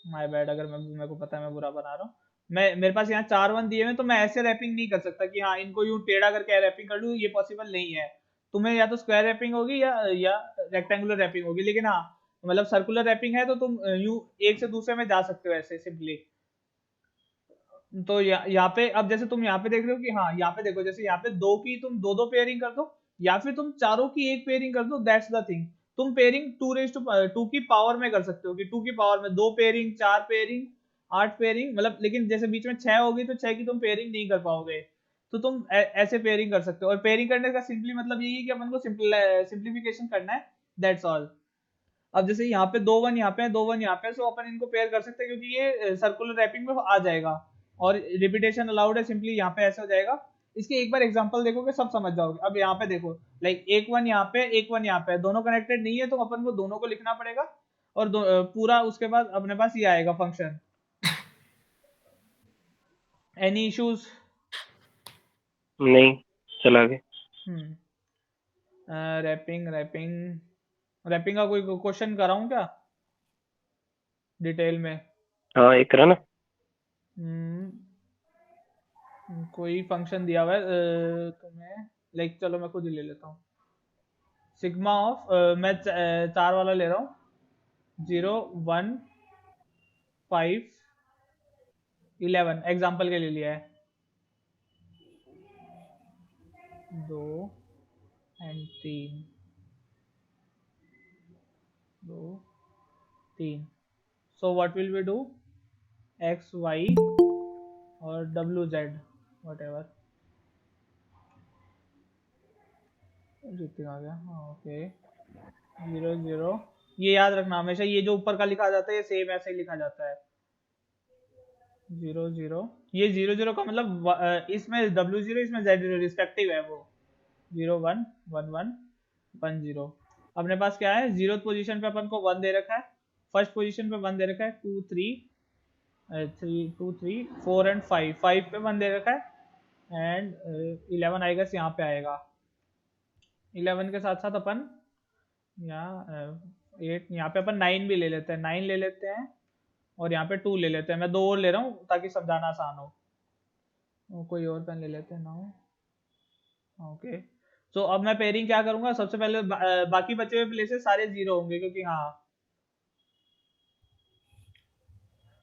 माय बैड, अगर मेरे को पता है मैं बुरा बना रहा हूँ, मेरे पास यहाँ 4 1 दिए हुए, तो मैं ऐसे रैपिंग नहीं कर सकता कि हाँ इनको यूं टेढ़ा करके रैपिंग कर लूँ, ये पॉसिबल नहीं है। तुम्हें या तो स्क्वायर रैपिंग होगी या रेक्टेंगुलर रैपिंग होगी, लेकिन हाँ मतलब सर्कुलर रैपिंग है तो तुम यूं एक से दूसरे में जा सकते हो ऐसे सिंपली। तो यहाँ पे अब जैसे तुम यहाँ पे देख रहे हो कि हाँ यहाँ पे देखो, जैसे यहाँ पे 2 की तुम 2 पेयरिंग कर दो, या फिर तुम चारों की एक पेयरिंग कर दो, दैट्स द थिंग। तुम पेयरिंग 2 की पावर में कर सकते हो कि 2 की पावर में 2 पेयरिंग, 4 पेयरिंग, 8 पेयरिंग, मतलब लेकिन जैसे बीच में 6 होगी तो 6 की तुम पेयरिंग नहीं कर पाओगे, तो तुम ऐसे पेयरिंग कर सकते हो। और पेयरिंग करने का सिंपली मतलब यही है कि अपन को सिंप्लीफिकेशन करना है, दैट्स ऑल। अब जैसे यहाँ पे 2 1 यहाँ पे 2 1 यहाँ पे, सो अपन इनको पेयर कर सकते हैं क्योंकि ये सर्कुलर रैपिंग में आ जाएगा और रिपीटेशन अलाउड है, सिंपली यहाँ पे ऐसे हो जाएगा। इसके एक बार एग्जांपल देखोगे सब समझ जाओगे। अब यहाँ पे देखो लाइक 1 1 यहाँ पे 1 1 यहाँ पे, दोनों कनेक्टेड नहीं है तो अपन को दोनों को लिखना पड़ेगा और पूरा उसके बाद अपने पास ये आएगा फंक्शन। Any issues? नहीं, चला गए। रैपिंग का कोई क्वेश्चन कराऊं क्या डिटेल में? हाँ एक करा ना। कोई फंक्शन दिया हुआ है तुम्हें, लाइक चलो मैं खुद ही ले लेता हूँ। सिग्मा ऑफ मैं 4 वाला ले रहा हूँ, 0 1 5 11 एग्जाम्पल के लिए लिया है, 2 and 3 2 3। so what will we do? x y और w z whatever, आ गया। हाँ ओके 0 0, ये याद रखना हमेशा, ये जो ऊपर का लिखा जाता है ये सेम ऐसे ही लिखा जाता है 0 0। ये 0 0 का मतलब इसमें w0 इसमें z0 रिस्पेक्टिव है, वो 0 1 1 1 1 0। अपने पास क्या है, 0th पोजीशन पे अपन को 1 दे रखा है, फर्स्ट पोजीशन पे 1 दे रखा है, 2 3 4 एंड 5 पे 1 दे रखा है एंड 11 आई गेस यहाँ पे आएगा। 11 के साथ साथ अपन यहाँ 8, यहाँ पे अपन 9 भी ले लेते हैं, 9 ले लेते हैं और यहाँ पे 2 ले लेते हैं। मैं 2 और ले रहा हूँ ताकि समझाना आसान हो। कोई और पेन ले लेते हैं ना। ओके तो अब मैं पेयरिंग क्या करूंगा, सबसे पहले बाकी बचे हुए प्लेसेस सारे 0 होंगे क्योंकि हाँ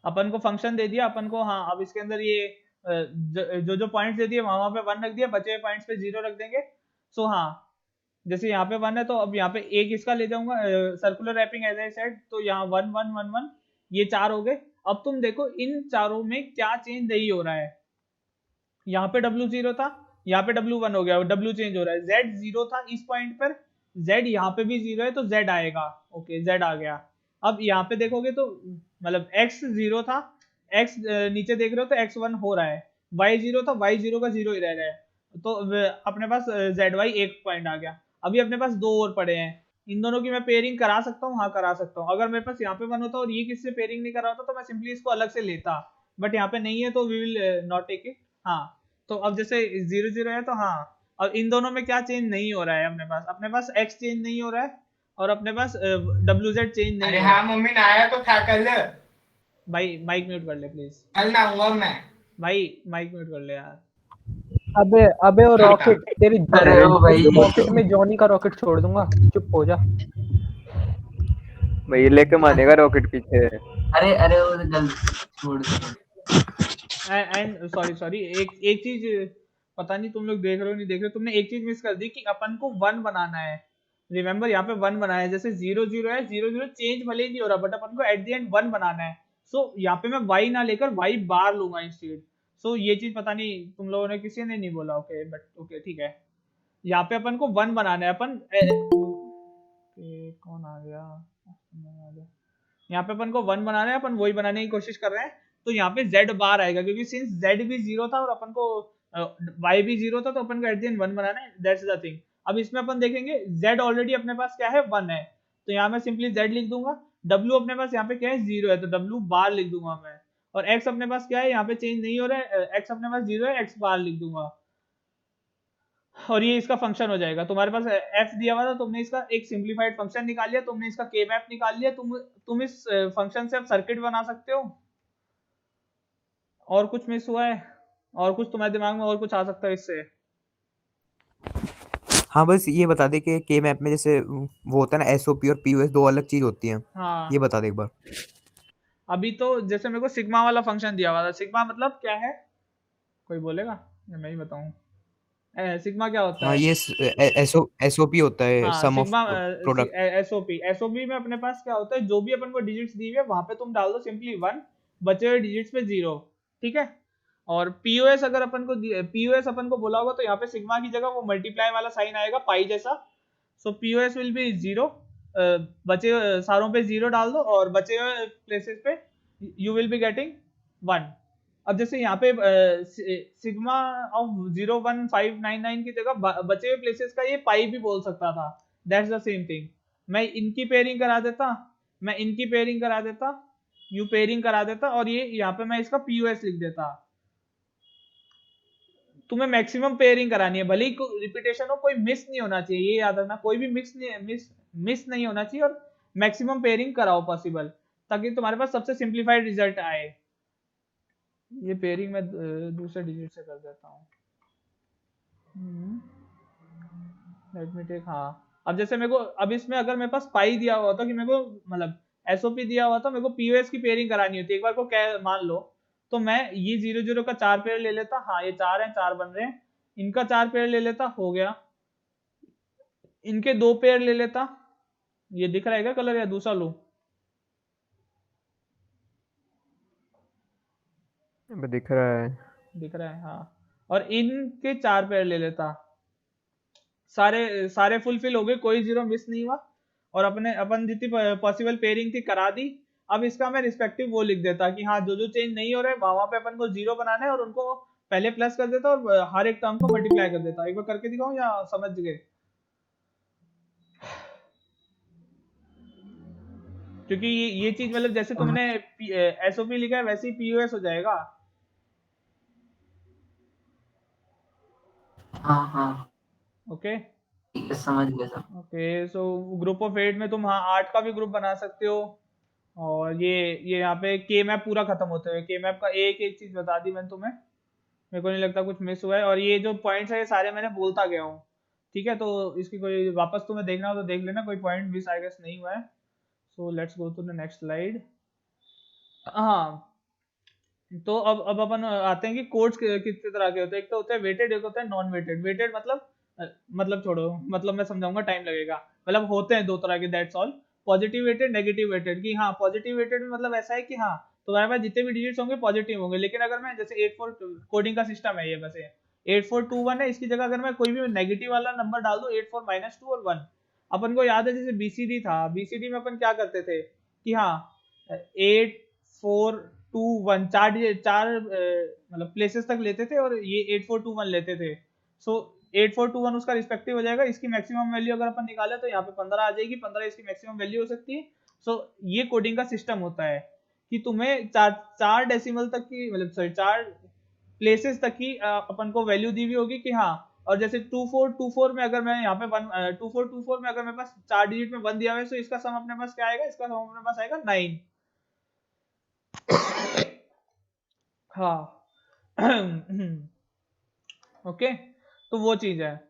अपन को फंक्शन दे दिया अपन को। हाँ अब इसके अंदर ये जो पॉइंट्स दे दिए वहां पे 1 रख दिया, बचे हुए पॉइंट्स पे 0 रख देंगे। सो हाँ जैसे यहाँ पे 1 है तो अब यहाँ पे एक इसका ले जाऊंगा circular wrapping as I said, तो यहाँ 1 1 1 1 ये 4 हो गए। अब तुम देखो इन चारों में क्या चेंज नहीं हो रहा है, यहाँ पे W0 था, यहाँ पे W1 हो गया, W चेंज हो रहा है। Z 0 था इस पॉइंट पर, Z यहाँ पे भी 0 है तो Z आएगा। ओके Z आ गया। अब यहाँ पे देखोगे तो मतलब X 0 था, X नीचे देख रहे हो तो X1 हो रहा है, Y 0 था, Y 0 का 0 ही रह रहा है, तो अपने पास ZY एक पॉइंट आ गया। अभी अपने पास 2 और पड़े हैं, इन दोनों की मैं पेयरिंग करा सकता हूँ, हाँ करा सकता हूँ। अगर मेरे पास यहाँ पे 1 होता और ये किससे पेयरिंग नहीं करा होता तो मैं सिंपली इसको अलग से लेता, बट यहाँ पे नहीं है तो we will not take it. हाँ तो अब जैसे 0 0 है तो हाँ अब इन दोनों में क्या चेंज नहीं हो रहा है, अपने पास X चेंज नहीं हो रहा है और अपने पास WZ चेंज नहीं। अरे हाँ मम्मी ने आया तो क्या कर ले भाई, माइक म्यूट कर ले प्लीज। कल ना हुआ मैं भाई माइक म्यूट कर ले यार। अबे और रॉकेट तेरी अरे ओ भाई रॉकेट में जॉनी का रॉकेट छोड़ दूंगा, चुप हो जा भाई, लेके मानेगा रॉकेट पीछे। अरे वो गलती छोड़ दो। एंड सॉरी एक एक चीज पता नहीं तुम लोग देख रहे हो नहीं देख रहे हो, तुमने एक चीज मिस कर दी कि अपन को 1 बनाना है। रिमेंबर यहाँ पे 1 बनाया है, जैसे 0 0 है, 0 0 चेंज भले ही नहीं हो रहा बट अपन को एट द एंड 1 बनाना है। सो यहाँ पे मैं y ना लेकर y बार लूंगा इंस्टेड। सो ये चीज पता नहीं तुम लोगों ने किसी ने नहीं बोला, ओके बट ओके ठीक है। यहाँ पे अपन को 1 बनाना है, अपन कौन आ गया, यहाँ पे अपन को 1 बनाना है, अपन वही बनाने की कोशिश कर रहे हैं। तो यहाँ पे z बार आएगा क्योंकि सिंस z भी 0 था और अपन को y भी 0 था, तो अपन को एट द एंड 1 बनाना है, दैट्स द थिंग। अब इसमें अपन देखेंगे z ऑलरेडी अपने पास क्या है 1 है, तो यहाँ मैं सिंपली z लिख दूंगा। w अपने पास यहाँ पे क्या है 0 है, तो w बार लिख दूंगा मैं। और x अपने पास क्या है, यहाँ पे चेंज नहीं हो रहा है, x अपने पास 0 है, x बार लिख दूंगा। और ये इसका फंक्शन हो जाएगा। तुम्हारे पास f दिया हुआ था, तुमने इसका एक सिंप्लीफाइड फंक्शन निकाल लिया, तुमने इसका k मैप निकाल लिया, तुम इस फंक्शन से अब सर्किट बना सकते हो। और कुछ मिस हुआ है, और कुछ तुम्हारे दिमाग में और कुछ आ सकता है इससे? हाँ बस ये बता दे कि के मैप में जैसे वो होता है ना एसओपी और पीओएस दो अलग चीज होती हैं, हाँ ये बता दे एक बार। अभी तो जैसे मेरे को सिग्मा वाला फंक्शन दिया हुआ था, सिग्मा मतलब क्या है, कोई बोलेगा या मैं ही बताऊं? सिग्मा क्या होता हाँ है? ये एसओपी होता है, हाँ सम ऑफ सिग्मा प्रोडक्ट। एसओपी में अपने पास क्या होता है, जो भी अपन को डिजिट्स दी हुई है वहां पे तुम डाल दो सिंपली 1, बचे हुए डिजिट्स पे 0, ठीक है। और पीओएस अगर अपन को पीओएस अपन को बोला होगा तो यहाँ पे सिग्मा की जगह वो मल्टीप्लाई वाला साइन आएगा पाई जैसा। सो पीओएस विल बी 0, बचे सारों पे 0 डाल दो और बचे हुए प्लेसेस पे यू विल बी गेटिंग 1। अब जैसे यहाँ पे सिग्मा ऑफ 01599 की जगह बचे हुए प्लेसेस का ये पाई भी बोल सकता था, दैट्स द सेम थिंग। मैं इनकी पेयरिंग करा देता, मैं इनकी पेयरिंग करा देता, यू पेयरिंग करा देता, और ये यहाँ पे मैं इसका पीओएस लिख देता। तुम्हें मैक्सिमम पेयरिंग करानी है, भले ही रिपीटेशन हो, कोई मिस नहीं होना चाहिए, ये याद रखना, कोई भी मिस नहीं होना चाहिए, और मैक्सिमम पेयरिंग कराओ पॉसिबल, ताकि तुम्हारे पास सबसे सिंप्लीफाइड रिजल्ट आए। ये पेयरिंग मैं दूसरे डिजिट से कर देता हूँ। लेट मी टेक, हाँ अब जैसे मेरे को, अब इसमें अगर मेरे पास पाई दिया हुआ था कि मेरे को मतलब एसओपी दिया हुआ था, मेरे को पीओएस की पेयरिंग करानी होती है, एक बार को क्या मान लो, तो मैं ये 0 0 का 4 पेयर ले लेता, हाँ ये 4 है, 4 बन रहे हैं, इनका 4 पेयर ले लेता, हो गया। इनके 2 पेयर ले लेता, ये दिख रहा है क्या कलर, या दूसरा लो? दिख रहा है। दिख रहा है, हाँ। और इनके 4 पेयर ले लेता, सारे फुलफिल हो गए, कोई 0 मिस नहीं हुआ, और अपन जितनी पॉसिबल पेयरिंग थी करा दी। अब इसका मैं रिस्पेक्टिव वो लिख देता कि हाँ जो चेंज नहीं हो रहा है वहां पे अपन को 0 बनाना है, और उनको पहले प्लस कर देता और हर एक टर्म को मल्टीप्लाई कर देता। एक बार करके दिखाऊं या समझ गए? क्योंकि ये चीज मतलब जैसे तुमने एसओपी लिखा है वैसे ही पीओएस हो जाएगा। हाँ हाँ ओके ठीक है, समझ गया सब। ओके। सो ग्रुप ऑफ 8 में तुम हाँ 8 का भी ग्रुप बना सकते हो। और ये यहाँ पे के मैप पूरा खत्म होते हुए, के मैप का एक एक चीज बता दी मैंने तुम्हें, मेरे को नहीं लगता कुछ मिस हुआ है। और ये जो पॉइंट्स है ये सारे मैंने बोलता गया हूँ, ठीक है। तो इसकी कोई वापस तुम्हें देखना हो तो देख लेना, कोई पॉइंट मिस आई गेस नहीं हुआ है। So let's go to the next slide. हाँ तो अब अपन आते हैं कि कोड्स कितने तरह के होते हैं। एक तो होता है वेटेड, एक होता है नॉन वेटेड। वेटेड मतलब छोड़ो, मतलब मैं समझाऊंगा, टाइम लगेगा। मतलब होते हैं 2 तरह के, that's all. Positive weighted, negative weighted. कि हाँ पॉजिटिव वेटेड में मतलब ऐसा है कि हाँ तुम्हारे पास जितने भी डिजिट्स होंगे पॉजिटिव होंगे, लेकिन अगर मैं जैसे 84 कोडिंग का सिस्टम है ये, वैसे 8421 है, इसकी जगह अगर मैं कोई भी नेगेटिव वाला नंबर डाल दूं 84 -2 और 1। अपन को याद है जैसे बीसीडी था, बीसीडी में अपन क्या करते थे कि हाँ 8421 चार मतलब प्लेसेस तक लेते थे, और ये 8421 लेते थे। सो 8421 उसका रिस्पेक्टिव हो जाएगा। इसकी मैक्सिमम वैल्यू अगर अपन निकाले तो यहाँ पे 15 आ जाएगी, 15 इसकी मैक्सिमम वैल्यू हो सकती है। सो ये कोडिंग का सिस्टम होता है कि तुम्हें चार डेसिमल तक की, मतलब सॉरी 4 प्लेसेस तक की अपन को वैल्यू दी हुई होगी कि हाँ। और जैसे 2424 में अगर मैं यहाँ पे 2424 में अगर मेरे पास 4 डिजिट में 1 दिया हुआ है, तो इसका सम अपने पास क्या आएगा, इसका सम अपने पास आएगा 9। हाँ ओके तो वो चीज है।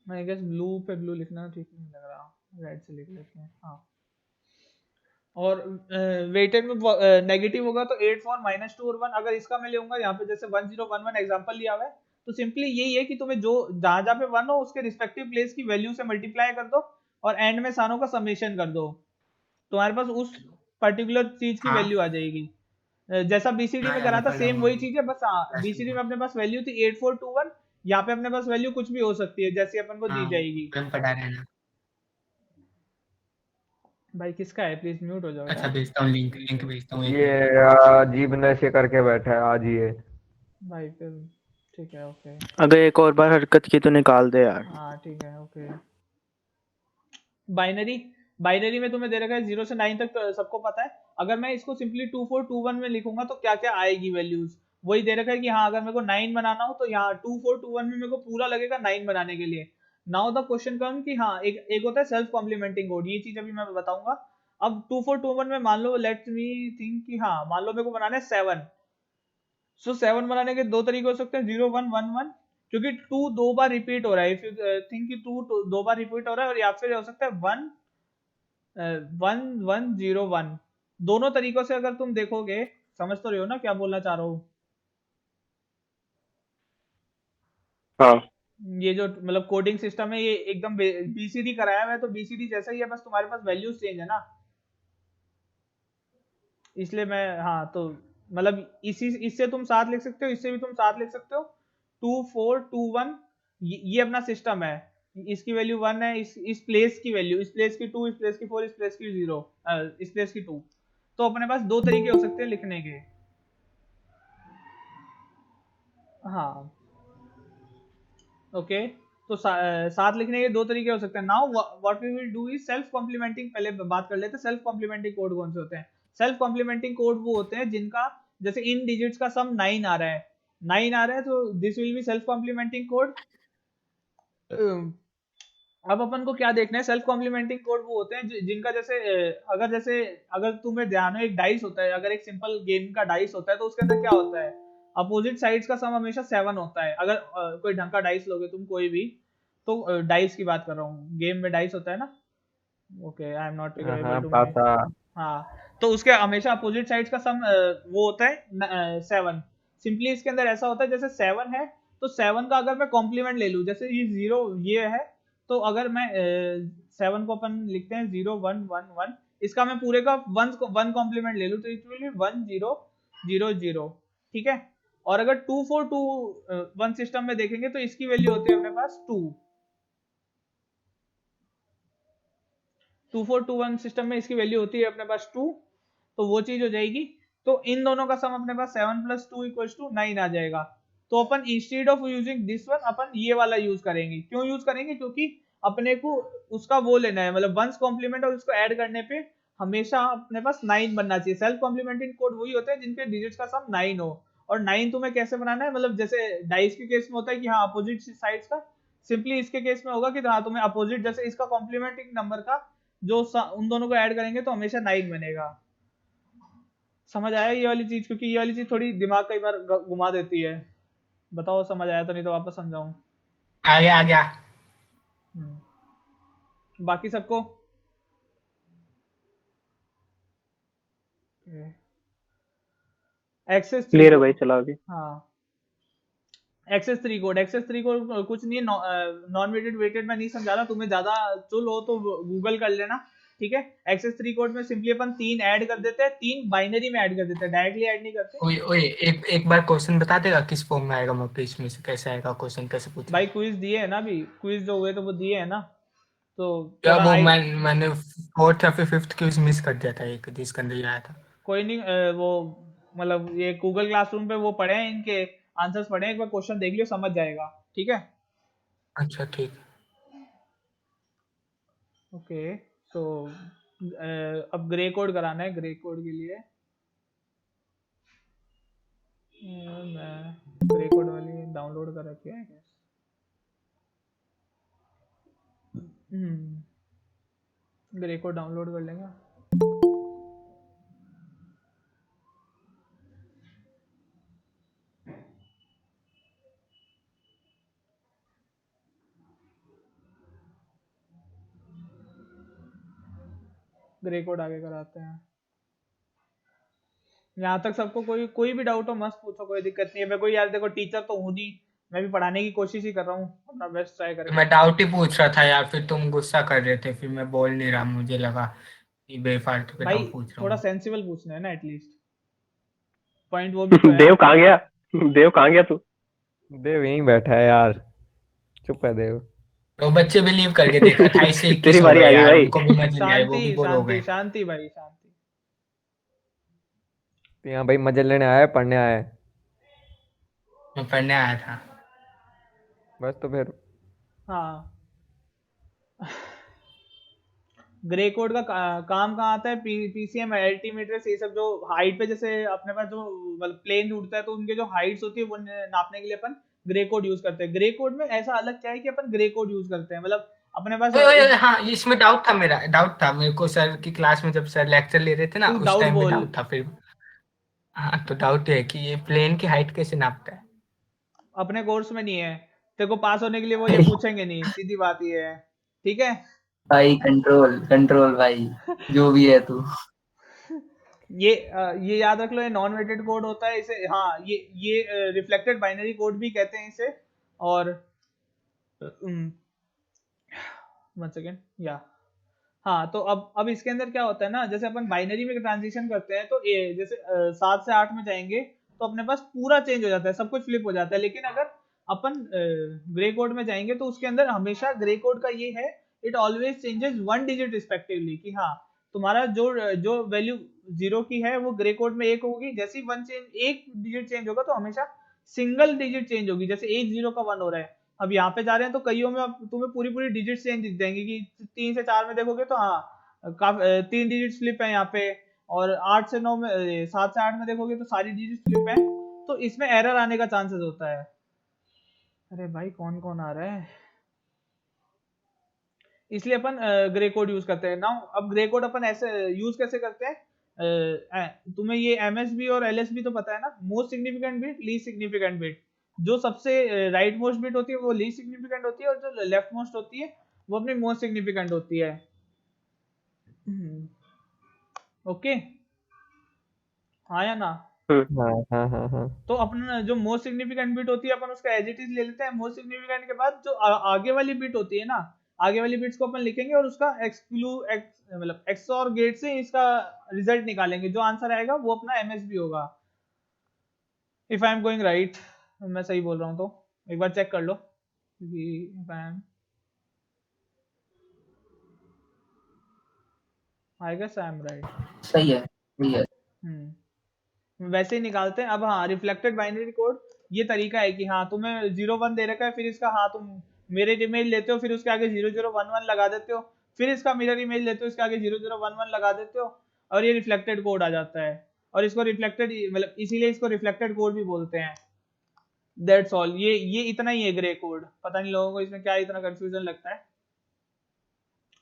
मैं गेस ब्लू पे ब्लू लिखना ठीक नहीं लग रहा, रेड से लिख लेते हैं। हाँ और वेटेड में नेगेटिव होगा तो 8 4 -2 और 1। अगर इसका मैं लूंगा यहाँ पे जैसे 1 0 1 1 एग्जांपल लिया हुआ है, तो सिंपली यही है कि तुम्हें जो जहां जहां पे 1 हो उसके रिस्पेक्टिव प्लेस की वैल्यू से मल्टीप्लाई कर दो और एंड में सारों का समेशन कर दो, तुम्हारे पास उस पर्टिकुलर चीज की हाँ वैल्यू आ जाएगी। जैसा बीसीडी हाँ में यार करा मैं था पढ़ सेम लूंगा वही चीज है, बस हाँ ऐसे बीसीडी ही। में अपने पास वैल्यू थी 8 4 2 1, यहाँ पे अपने पास वैल्यू कुछ भी हो सकती है जैसी अपन को दी हाँ जाएगी। तुम पढ़ा रहना। भाई किसका है, प्लीज म्यूट हो जाओ अच्छा यार। भेजता हूँ लिंक लिंक भेजता हूँ एक ये मिनट। अजीब नशे करके बैठा है आज ये। भाई फिर ठीक है, ओके। अगर एक और बार हरकत की तो निकाल दे यार। हाँ ठीक है, ओके। बाइनरी बाइनरी में तुम्हें दे रखा है 0 से 9 तक, तो सबको पता है। अगर मैं इसको सिंपली 2 4 2 1 में लिखूंगा तो क्या क्या आएगी वैल्यूज, वही दे रखा है कि हाँ अगर मेरे को 9 बनाना हो तो यहाँ 2 4 2 1 में मेरे को पूरा लगेगा 9 बनाने के लिए। नाउ द क्वेश्चन कम कि हाँ एक एक होता है सेल्फ कॉम्प्लीमेंटिंग कोड, ये चीज अभी मैं बताऊंगा। अब 2 4 2 1 में मान लो, लेट मी थिंक कि हाँ मान लो मेरे को बनाना है 7। सो 7 बनाने के दो तरीके हो सकते हैं, 0 1 1 1, क्योंकि 2 दो बार रिपीट हो रहा है। इफ यू थिंक कि 2 दो बार रिपीट हो रहा है, और या फिर हो सकता है 1 1 1 0 1। दोनों तरीकों से अगर तुम देखोगे, समझ तो रहे हो ना क्या बोलना चाह रहा हूँ। हाँ ये जो मतलब कोडिंग सिस्टम है ये एकदम बीसीडी कराया हुआ है, तो बीसीडी जैसा ही है, बस तुम्हारे पास वैल्यूज चेंज है ना, इसलिए मैं हाँ तो मतलब इसी इससे तुम 7 लिख सकते हो, इससे भी तुम 7 लिख सकते हो। 2 4 2 1 ये अपना सिस्टम है। इसकी वैल्यू 1 है, इस प्लेस की वैल्यू, इस प्लेस की 2, इस प्लेस की 4, इस प्लेस की 0, इस प्लेस की 2। तो अपने पास दो तरीके हो सकते हैं लिखने के। हाँ ओके। तो 7 लिखने के दो तरीके हो सकते हैं। Now what we will do is self complementing, पहले बात कर लेते हैं सेल्फ कॉम्प्लीमेंटिंग कोड कौन से होते हैं। सेल्फ कॉम्प्लीमेंटिंग कोड वो होते हैं जिनका जैसे इन डिजिट्स का सम 9 आ रहा है, 9 आ रहा है, तो this will be self complementing code. अब अपन को क्या देखना है, सेल्फ कॉम्प्लीमेंटिंग कोड वो होते हैं जिनका जैसे अगर तुम्हें ध्यान हो एक डाइस होता है, अगर एक सिंपल गेम का डाइस होता है तो उसके अंदर क्या होता है, अपोजिट साइड्स का सम हमेशा 7 होता है। अगर कोई ढंग का डाइस लोगे तुम कोई भी, तो डाइस की बात कर रहा हूँ, गेम में डाइस होता है ना। Okay, I am not able हाँ टू मे पाता। हाँ, तो उसके हमेशा अपोजिट साइड्स का सम वो होता है 7। सिंपली इसके अंदर ऐसा होता है जैसे 7 है, तो 7 का अगर मैं कॉम्प्लीमेंट ले लूँ, जैसे ये 0 ये है, तो अगर मैं 7 को अपन लिखते हैं 0 1 1 1, इसका मैं पूरे का 1 कॉम्प्लीमेंट ले लूँ तो इट विल बी 1 0 0 0, ठीक है। और अगर 2 4 2 1 सिस्टम में देखेंगे तो इसकी वैल्यू होती है अपने पास 2। 2 4 2 1 सिस्टम में इसकी वैल्यू होती है अपने पास 2, तो वो चीज हो जाएगी। तो इन दोनों का सम अपने पास 7 + 2 = 9 आ जाएगा। तो अपन instead of using this one अपन ये वाला यूज करेंगे। क्यों यूज करेंगे, क्योंकि अपने को उसका वो लेना है, मतलब वंस कॉम्प्लीमेंट और उसको ऐड करने पे हमेशा अपने पास 9 बनना चाहिए। सेल्फ कॉम्प्लीमेंटिंग कोड वही होते हैं जिनके डिजिट्स का सम 9 हो। और 9 तुम्हें कैसे बनाना है, मतलब जैसे डाइस के केस में होता है कि हाँ अपोजिट साइड्स का, सिंपली इसके केस में होगा कि हाँ तुम्हें अपोजिट, जैसे इसका कॉम्प्लीमेंटिंग नंबर का जो उन दोनों को ऐड करेंगे तो हमेशा 9 बनेगा। समझ आया ये वाली चीज, क्योंकि ये वाली चीज थोड़ी दिमाग कई बार घुमा देती है। बताओ समझ आया तो, नहीं तो वापस समझाऊं। आ गया। बाकी सबको एक्सेस 3 क्लियर है को, भाई, चला अभी। हाँ एक्सेस 3 कोड कुछ नहीं है, नॉन वेटेड वेटेड में नहीं समझा रहा, तुम्हें ज्यादा चुल हो तो गूगल कर लेना, ठीक है। एक्सेस 3 कोड में सिंपली अपन 3 ऐड कर देते हैं, 3 बाइनरी में ऐड कर देते हैं, डायरेक्टली ऐड नहीं करते। ओए ओए एक बार क्वेश्चन बता देगा किस फॉर्म में आएगा, मोटे इसमें से कैसे आएगा क्वेश्चन, कैसे पूछा। भाई क्विज दिए है ना, अभी क्विज जो हुए तो वो दिए है ना, तो या थोड़ा वो आई मैंने फोर्थ या फिर फिफ्थ क्विज मिस कर दिया था, एक जिसके अंदर ये आया था। कोई नहीं, वो मतलब ये गूगल क्लासरूम पे वो पढ़े हैं, इनके आंसर्स पढ़े हैं, एक बार क्वेश्चन देख लियो समझ जाएगा, ठीक है। अच्छा ठीक। ओके, सो अब ग्रे कोड कराना है। ग्रे कोड के लिए मैं ग्रे कोड वाली डाउनलोड कर रखी है। ग्रे कोड डाउनलोड कर लेंगे। ग्रे कोड आगे कराते हैं। यहाँ तक सबको कोई कोई भी डाउट हो मस्त पूछो, कोई दिक्कत नहीं है। मैं कोई यार देखो टीचर तो हूँ नहीं, मैं भी पढ़ाने की कोशिश ही कर रहा हूँ, अपना बेस्ट ट्राई करके। मैं डाउट ही पूछ रहा था यार, फिर तुम गुस्सा कर रहे थे, फिर मैं बोल नहीं रहा, मुझे लगा कि बेफालतू के भाई डाउट पूछ रहा थोड़ा हूँ। सेंसिबल पूछना है ना एटलीस्ट, पॉइंट वो भी तो है। देव कहाँ गया? देव कहाँ गया तू? देव यहीं बैठा है यार, चुप है देव। तो बच्चे भी लीव करके देखा, 28 से 21 तेरी हो बारी गए आ गई यार, भाई। उनको भी मजे नहीं आए, वो भी शांति बोर हो शांति गए। शांति भाई शांति। तो यहाँ भाई मजे लेने आया है, पढ़ने आया है? मैं पढ़ने आया था। बस तो फिर हाँ ग्रे कोड का काम कहाँ आता है? पीसीएम अल्टीमीटर्स ये सब जो हाइट पे, जैसे अपने पास जो मतलब प्लेन उड़ता है तो उनके जो हाइट्स होती है वो नापने के लिए अपन ग्रे कोड यूज करते हैं। ग्रे कोड में ऐसा अलग क्या है कि अपन ग्रे कोड यूज करते हैं, मतलब अपने पास हाँ, इसमें डाउट था, डाउट था मेरे को सर की क्लास में, जब सर लेक्चर ले रहे थे ना, तू उस डाउट टाइम में बोल। डाउट था फिर। हाँ, तो डाउट है कि ये प्लेन की हाइट कैसे नापता है। अपने कोर्स में नहीं है, तेरे को पास होने के लिए वो ये पूछेंगे नहीं, सीधी बात ये है, ठीक है। भाई कंट्रोल कंट्रोल भाई, जो भी है तू। ये याद रख लो, ये नॉन वेटेड कोड होता है इसे, हाँ ये रिफ्लेक्टेड बाइनरी कोड भी कहते हैं इसे। और वन सेकेंड या हाँ, तो अब इसके अंदर क्या होता है ना, जैसे अपन बाइनरी में ट्रांजिशन करते हैं तो जैसे 7 से 8 में जाएंगे तो अपने पास पूरा चेंज हो जाता है, सब कुछ फ्लिप हो जाता है। लेकिन अगर अपन ग्रे कोड में जाएंगे तो उसके अंदर हमेशा ग्रे कोड का ये है, it always changes 1 digit respectively, कि हाँ तुम्हारा जो जो वैल्यू 0 की है वो ग्रे कोड में 1 होगी, जैसे ही एक डिजिट चेंज होगा तो हमेशा सिंगल डिजिट चेंज होगी, जैसे 1 0 का 1 हो रहा है। अब यहाँ पे जा रहे हैं तो कईयों में अब तुम्हें पूरी पूरी डिजिट चेंज दिख जाएंगी, कि 3 से 4 में देखोगे तो हाँ 3 डिजिट स्लिप है यहाँ पे, और 8 से 9 में 7 से 8 में देखोगे तो सारी डिजिट स्लिप है, तो इसमें एरर आने का चांसेस होता है। अरे भाई कौन कौन आ रहा है, इसलिए अपन ग्रे कोड यूज करते हैं ना। अब ग्रे कोड अपन ऐसे यूज कैसे करते हैं, तुम्हें ये एमएसबी और एलएसबी तो पता है ना, most significant bit, least significant bit. जो सबसे राइट मोस्ट बिट होती है वो लीस्ट सिग्निफिकेंट होती है, और जो लेफ्ट मोस्ट होती है वो अपनी मोस्ट सिग्निफिकेंट होती है। ओके, हाँ या ना? हाँ हाँ हाँ हाँ। तो अपन जो मोस्ट सिग्निफिकेंट बिट होती है अपन उसका एज इट इज ले लेते हैं। मोस्ट सिग्निफिकेंट के बाद जो आगे वाली बिट होती है ना, आगे वाली बिट्स को अपन लिखेंगे और उसका मतलब एक्सओर गेट से इसका रिजल्ट निकालेंगे, जो आंसर आएगा वो अपना एमएसबी होगा। If I am going right, मैं सही बोल रहा हूँ तो एक बार चेक कर लो, क्योंकि I guess I am right. सही है सही है। वैसे ही निकालते हैं। अब हाँ, रिफ्लेक्टेड बाइनरी कोड ये तरीका है कि हाँ तुम्हें 0 1 दे रखा है, फिर इसका हाँ तुम मिरर इमेज लेते हो, फिर उसके आगे 0 0 1 1 लगा देते हो, फिर इसका मिरर इमेज लेते हो, इसके आगे 0 0 1 1 लगा देते हो, और ये रिफ्लेक्टेड कोड आ जाता है। और इसको रिफ्लेक्टेड मतलब इसीलिए इसको रिफ्लेक्टेड कोड भी बोलते हैं। दैट्स ऑल, ये इतना ही है ग्रे कोड। पता नहीं लोगों को इसमें क्या इतना कंफ्यूजन लगता है।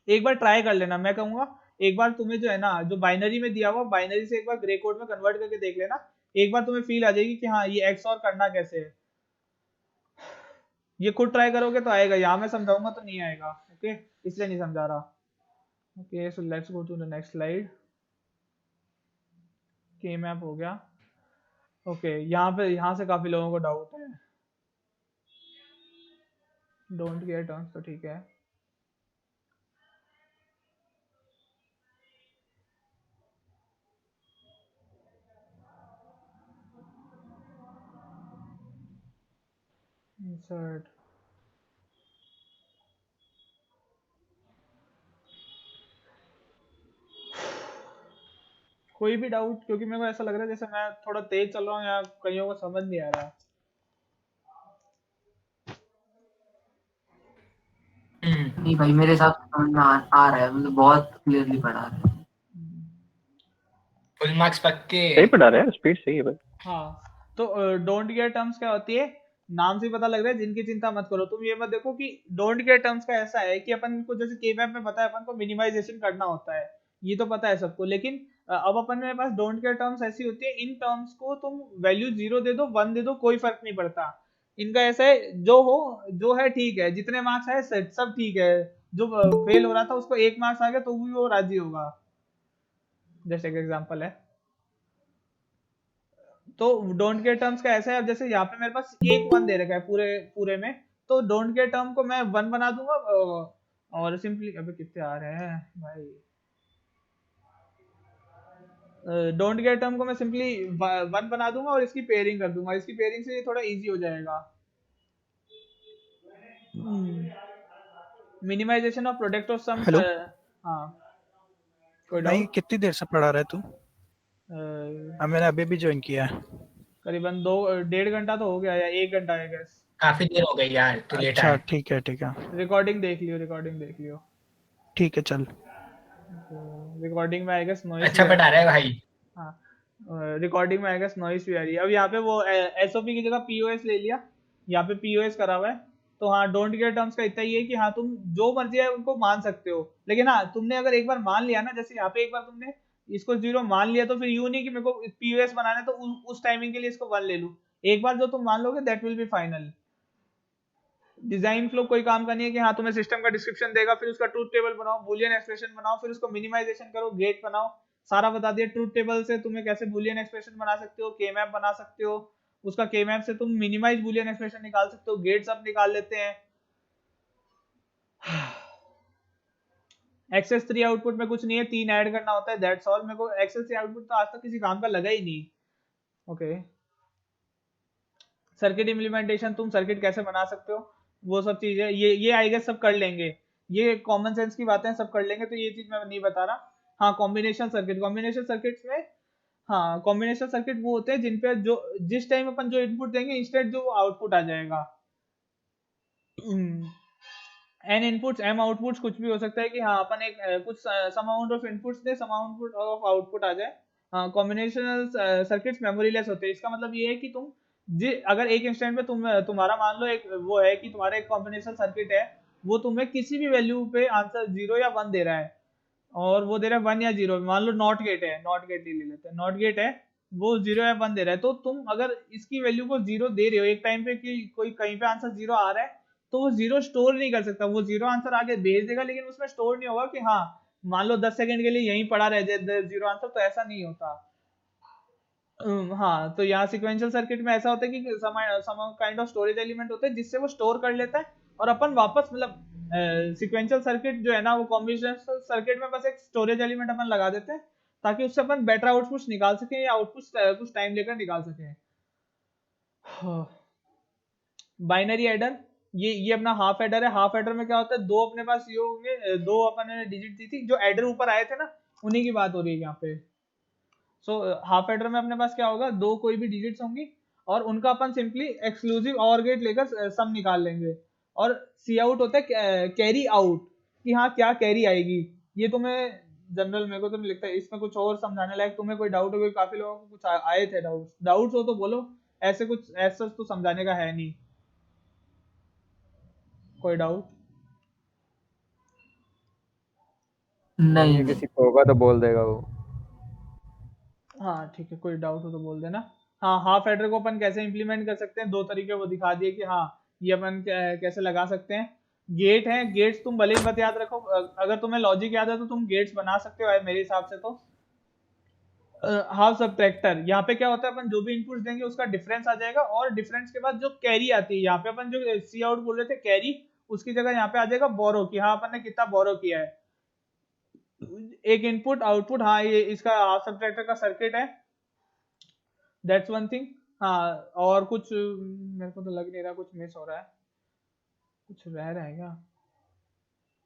एक बार ट्राई कर लेना, मैं कहूंगा एक बार तुम्हें जो है ना, जो बाइनरी में दिया हुआ बाइनरी से एक बार ग्रे कोड में कन्वर्ट करके देख लेना, एक बार तुम्हें फील आ जाएगी कि हाँ ये एक्सओर करना कैसे है। ये खुद ट्राई करोगे तो आएगा, यहाँ मैं समझाऊंगा तो नहीं आएगा, ओके, इसलिए नहीं समझा रहा। Okay, so let's go to the next slide. K map हो गया। ओके, यहाँ से काफी लोगों को डाउट है। डोंट गेट टर्म्स तो ठीक है। इंसर्ट, कोई भी डाउट? क्योंकि मेरे को ऐसा लग रहा है जैसे मैं थोड़ा तेज चल रहा हूँ या कईयों को समझ नहीं आ रहा। नहीं भाई, मेरे हिसाब से समझ में आ रहा है, मतलब बहुत क्लियरली पढ़ा रहा है। फुल मार्क्स पक्के। सही पढ़ा रहे हैं, स्पीड सही है भाई। हाँ, तो डोंट केयर टर्म्स क्या होती है? नाम से पता लग रहा है, जिनकी चिंता मत करो। तुम ये मत देखो कि डोंट केयर टर्म्स का ऐसा है कि अपन को जैसे के मैप में पता है अपन को मिनिमाइजेशन करना होता है, ये तो पता है सबको। लेकिन अब अपन मेरे पास डोंट केयर टर्म्स ऐसी होती है, इन टर्म्स को तुम वैल्यू 0 दे दो 1 दे दो, कोई फर्क नहीं पड़ता। इनका ऐसा है, जो है ठीक है, जितने मार्क्स आए सब ठीक है। जो फेल हो रहा था उसको 1 मार्क्स आ गया तो भी वो राजी होगा। जस्ट एक एग्जांपल है। तो डोंट केयर टर्म्स का ऐसा है, अब जैसे यहाँ पे मेरे पास एक 1 दे रखा है पूरे पूरे में, तो डोंट केयर टर्म को मैं 1 बना दूंगा और सिंपली अबे कितने आ रहे हैं भाई, डोंट केयर टर्म को मैं सिंपली 1 बना दूंगा और इसकी पेयरिंग कर दूंगा। इसकी पेयरिंग से ये थोड़ा इजी हो जाएगा। Minimization of product of sum. Hello. हाँ कोई भाई डाउट? कितनी देर से पढ़ा रहा है तू? अब मैंने अभी भी ज्वाइन किया है। करीबन 2-1.5 घंटा तो हो गया या 1 घंटा है गैस। काफी देर हो गई यार, तू लेट अच्छा आया। ठीक है ठीक है रिकॉर्डिंग देख लियो, रिकॉर्डिंग देख लियो। ठीक है चल। रिकॉर्डिंग में आई गेस नॉइस अच्छा पढ़ा रहा है भाई। हाँ रिकॉर्डिंग में आई गेस नॉइस भी आ रही है। अब यहाँ पे वो एसओपी की जगह पीओएस ले लिया, यहाँ पे पीओएस करा हुआ है। तो हाँ डोंट केयर टर्म्स का इतना ही है कि हाँ तुम जो मर्जी है उनको मान सकते हो, लेकिन हाँ तुमने अगर एक बार मान लिया ना, जैसे यहाँ पे एक बार तुमने इसको 0 मान लिया, तो फिर यूं नहीं कि मेरे को पीओएस बनाना है तो उस टाइमिंग के लिए इसको 1 ले लूं। एक बार जो तुम मान लोगे that will be final. Design flow कोई काम का नहीं है कि हाँ तुम्हें सिस्टम का डिस्क्रिप्शन देगा, फिर उसका ट्रूथ टेबल बनाओ, बूलियन एक्सप्रेशन बनाओ, फिर उसको मिनिमाइजेशन करो, गेट बनाओ, सारा बता दिया। ट्रूथ टेबल से तुम्हें कैसे बूलियन एक्सप्रेशन बना सकते हो, के मैप बना सकते हो, उसका के मैप से तुम मिनिमाइज बूलियन एक्सप्रेशन निकाल सकते हो, गेट सब निकाल लेते हैं। एक्सेस 3 आउटपुट में कुछ नहीं है, 3 ऐड करना होता है, दैट्स ऑल। मेरे को एक्सेस 3 आउटपुट तो आज तक किसी काम का लगा ही नहीं। ओके सर्किट इम्प्लीमेंटेशन, तुम सर्किट कैसे बना सकते हो, वो सब चीजें ये आई गेस सब कर लेंगे, ये कॉमन सेंस की बातें सब कर लेंगे, तो ये चीज मैं नहीं बता रहा। हाँ कॉम्बिनेशन सर्किट्स में, हाँ कॉम्बिनेशन सर्किट वो होते हैं जिन पे जो जिस टाइम अपन जो इनपुट देंगे इंस्टेंट जो आउटपुट आ जाएगा। एन इनपुट्स एम आउटपुट्स कुछ भी हो सकता है कि हाँ अपन एक कुछ सम अमाउंट ऑफ इनपुट्स दे, सम अमाउंट ऑफ आउटपुट आ जाए। कॉम्बिनेशनल सर्किट्स मेमोरीलेस होते हैं। इसका मतलब ये है कि तुम अगर एक इंस्टेंट में तुम्हारा मान लो एक वो है कि तुम्हारा एक कॉम्बिनेशन सर्किट है, वो तुम्हें किसी भी वैल्यू पे आंसर 0 या 1 दे रहा है, और वो दे रहा है 1 या 0। मान लो नॉट गेट है, नॉट गेट ले लेते हैं, नॉट गेट है, वो 0 या 1 दे रहा है, तो तुम अगर इसकी वैल्यू को 0 दे रहे हो एक टाइम पे कि कोई कहीं पे आंसर 0 आ रहा है, तो वो 0 स्टोर नहीं कर सकता। वो 0 आंसर आगे भेज देगा, लेकिन उसमें स्टोर नहीं होगा कि हाँ मान लो 10 सेकंड के लिए यहीं पड़ा रह जाए 0 आंसर, तो ऐसा नहीं होता। हाँ तो यहाँ सिक्वेंशियल सर्किट में ऐसा होता है कि some kind of storage element होता है जिससे वो स्टोर कर लेता है, और अपन वापस मतलब सिक्वेंशियल सर्किट जो है ना वो कॉम्बिनेशनल सर्किट में बस एक स्टोरेज एलिमेंट अपन लगा देते हैं ताकि उससे अपन बेटर आउटपुट निकाल सके या आउटपुट कुछ टाइम लेकर निकाल सके। बाइनरी एडर, ये अपना हाफ एडर है। हाफ एडर में क्या होता है, दो अपने पास ये होंगे, दो अपन ने डिजिट दी थी, जो एडर ऊपर आए थे ना उन्हीं की बात हो रही है यहाँ पे। सो हाफ एडर में अपने पास क्या होगा, दो कोई भी डिजिट्स होंगी और उनका अपन सिंपली एक्सक्लूसिव और गेट लेकर सम निकाल लेंगे। और सी आउट होता है कैरी आउट, कि हाँ क्या कैरी आएगी। ये तुम्हें जनरल मेरे को तो नहीं लगता इसमें कुछ और समझाने लायक। तुम्हें कोई डाउट हो, कोई काफी लोगों को कुछ आए थे डाउट्स हो तो बोलो, ऐसे कुछ ऐसा तो समझाने का है नहीं। कोई डाउट? नहीं नहीं किसी को होगा तो बोल देगा वो। हाँ ठीक है, कोई डाउट हो तो बोल देना। हाँ हाफ एडर को अपन कैसे इंप्लीमेंट कर सकते हैं, दो तरीके वो दिखा दिए कि हाँ ये अपन कैसे लगा सकते हैं। गेट है, गेट्स तुम भले ही मत याद रखो, अगर तुम्हें लॉजिक याद है तो तुम गेट्स बना सकते हो मेरे हिसाब से। तो हाफ सब्ट्रैक्टर, यहाँ पे क्या होता है, अपन जो भी इनपुट्स देंगे उसका डिफरेंस आ जाएगा, और डिफरेंस के बाद जो कैरी आती है, यहाँ पे अपन जो सी आउट बोल रहे थे कैरी, उसकी जगह यहाँ पे आ जाएगा बोरो, कि हाँ अपन ने कितना बोरो किया है। एक इनपुट आउटपुट, हाँ ये इसका हाफ सब्ट्रैक्टर का सर्किट है, दैट्स वन थिंग। हाँ और कुछ मेरे को तो लग नहीं रहा कुछ मिस हो रहा है, कुछ रह रहा है क्या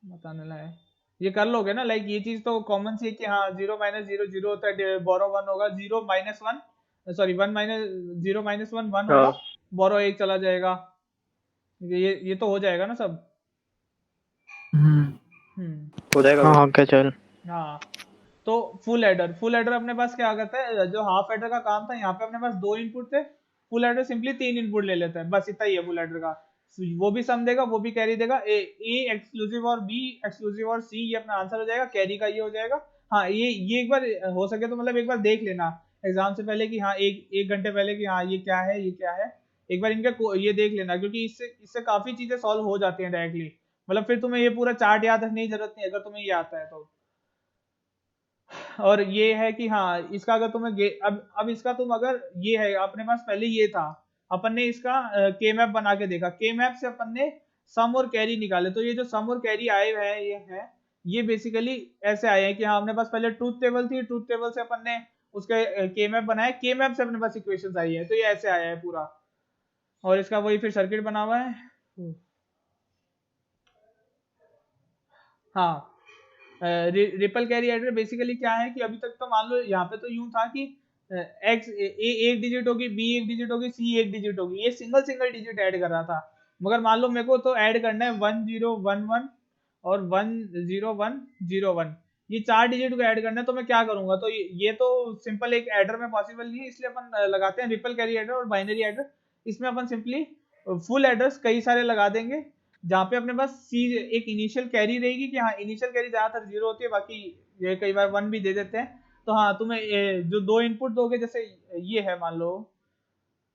बताने लायक। ये कर लोगे ना, लाइक ये चीज तो कॉमन सी है कि हाँ 0 - 0 0 होता है, बोरो 1 होगा, 0 - 1 सॉरी 1 - 0 - 1 1 होगा, बोरो 1 चला जाएगा। ये तो हो जाएगा ना सब। हो जाएगा हाँ हाँ क्या चल। हाँ तो फुल एडर अपने पास क्या करता है, जो हाफ एडर का काम था, यहाँ पे अपने पास 2 इनपुट थे, फुल एडर सिंपली 3 इनपुट ले लेता है, बस इतना ही है फुल एडर का। वो भी सम देगा, वो भी कैरी देगा, ए एक्सक्लूसिव और बी एक्सक्लूसिव और सी, ये अपना आंसर हो जाएगा, कैरी का ये हो जाएगा। हाँ ये एक बार हो सके तो मतलब एक बार देख लेना एग्जाम से पहले कि हाँ एक घंटे पहले कि हाँ ये क्या है, ये क्या है, एक बार इनका ये देख लेना, क्योंकि इससे काफी चीजें सॉल्व हो जाती हैं डायरेक्टली। मतलब फिर तुम्हें ये पूरा चार्ट याद रखने की जरूरत नहीं अगर तुम्हें ये आता है तो। और ये है कि हाँ इसका अगर तुम्हें अब इसका तुम अगर ये है अपने पास पहले ये था, अपन ने इसका के मैप बना के देखा, के मैप से अपन ने सम और कैरी निकाले। तो ये जो सम और कैरी आए हुए हैं ये बेसिकली ऐसे आए हैं कि हाँ अपने पास पहले ट्रूथ टेबल थी, ट्रूथ टेबल से अपन ने उसके के मैप बनाया, के मैप से अपने पास इक्वेशंस आई है। तो ये ऐसे आया है पूरा, और इसका वही फिर सर्किट बना हुआ है। हाँ रिपल कैरी एडर बेसिकली क्या है कि अभी तक तो मान लो यहाँ पे तो यूं था कि एक्स ए एक डिजिट होगी, बी एक डिजिट होगी, सी एक डिजिट होगी, ये सिंगल डिजिट ऐड कर रहा था। मगर मान लो मेरे को तो ऐड करना है 1011 और 10101, ये 4 डिजिट को ऐड करना है। तो मैं क्या करूंगा, तो ये तो सिंपल एक एडर में पॉसिबल नहीं है, इसलिए अपन लगाते हैं रिपल कैरी एडर और बाइनरी एडर। इसमें अपन सिंपली फुल एड्रेस कई सारे लगा देंगे, जहाँ पे अपने पास सी एक इनिशियल कैरी रहेगी कि हाँ इनिशियल कैरी ज्यादातर 0 होती है, बाकी ये कई बार 1 भी दे देते हैं। तो हाँ तुम्हें जो 2 इनपुट दोगे, जैसे ये है मान लो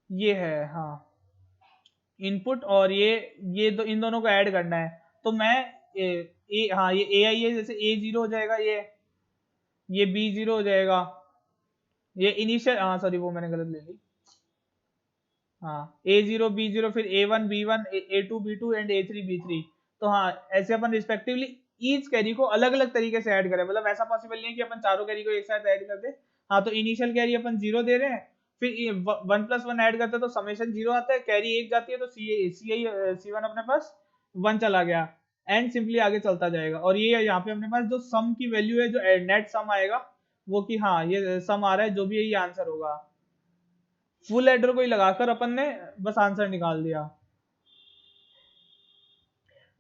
ये है हाँ इनपुट, और ये इन दोनों को ऐड करना है। तो मैं हाँ ये ए आई है, जैसे ए 0 हो जाएगा, ये बी 0 हो जाएगा, ये इनिशियल हाँ सॉरी वो मैंने गलत ले ली, हाँ A0 B0 फिर A1 B1 A2 B2 and A3 B3। तो हाँ ऐसे अपन रिस्पेक्टिवली ईच कैरी को अलग अलग तरीके से ऐड करें, मतलब ऐसा पॉसिबल नहीं है कि अपन चारों कैरी को एक साथ ऐड कर दे। हाँ तो इनिशियल कैरी अपन 0 दे रहे हैं, फिर 1+1 ऐड करते हैं तो समेशन 0 आता है, कैरी 1 जाती है तो C1 अपने पास 1 चला गया, एंड सिंपली आगे चलता जाएगा। और ये यहाँ पे अपने पास जो सम की वैल्यू है, जो नेट सम आएगा वो कि हाँ ये सम आ रहा है, जो भी यही आंसर होगा। फुल एडर को ही लगाकर अपन ने बस आंसर निकाल दिया।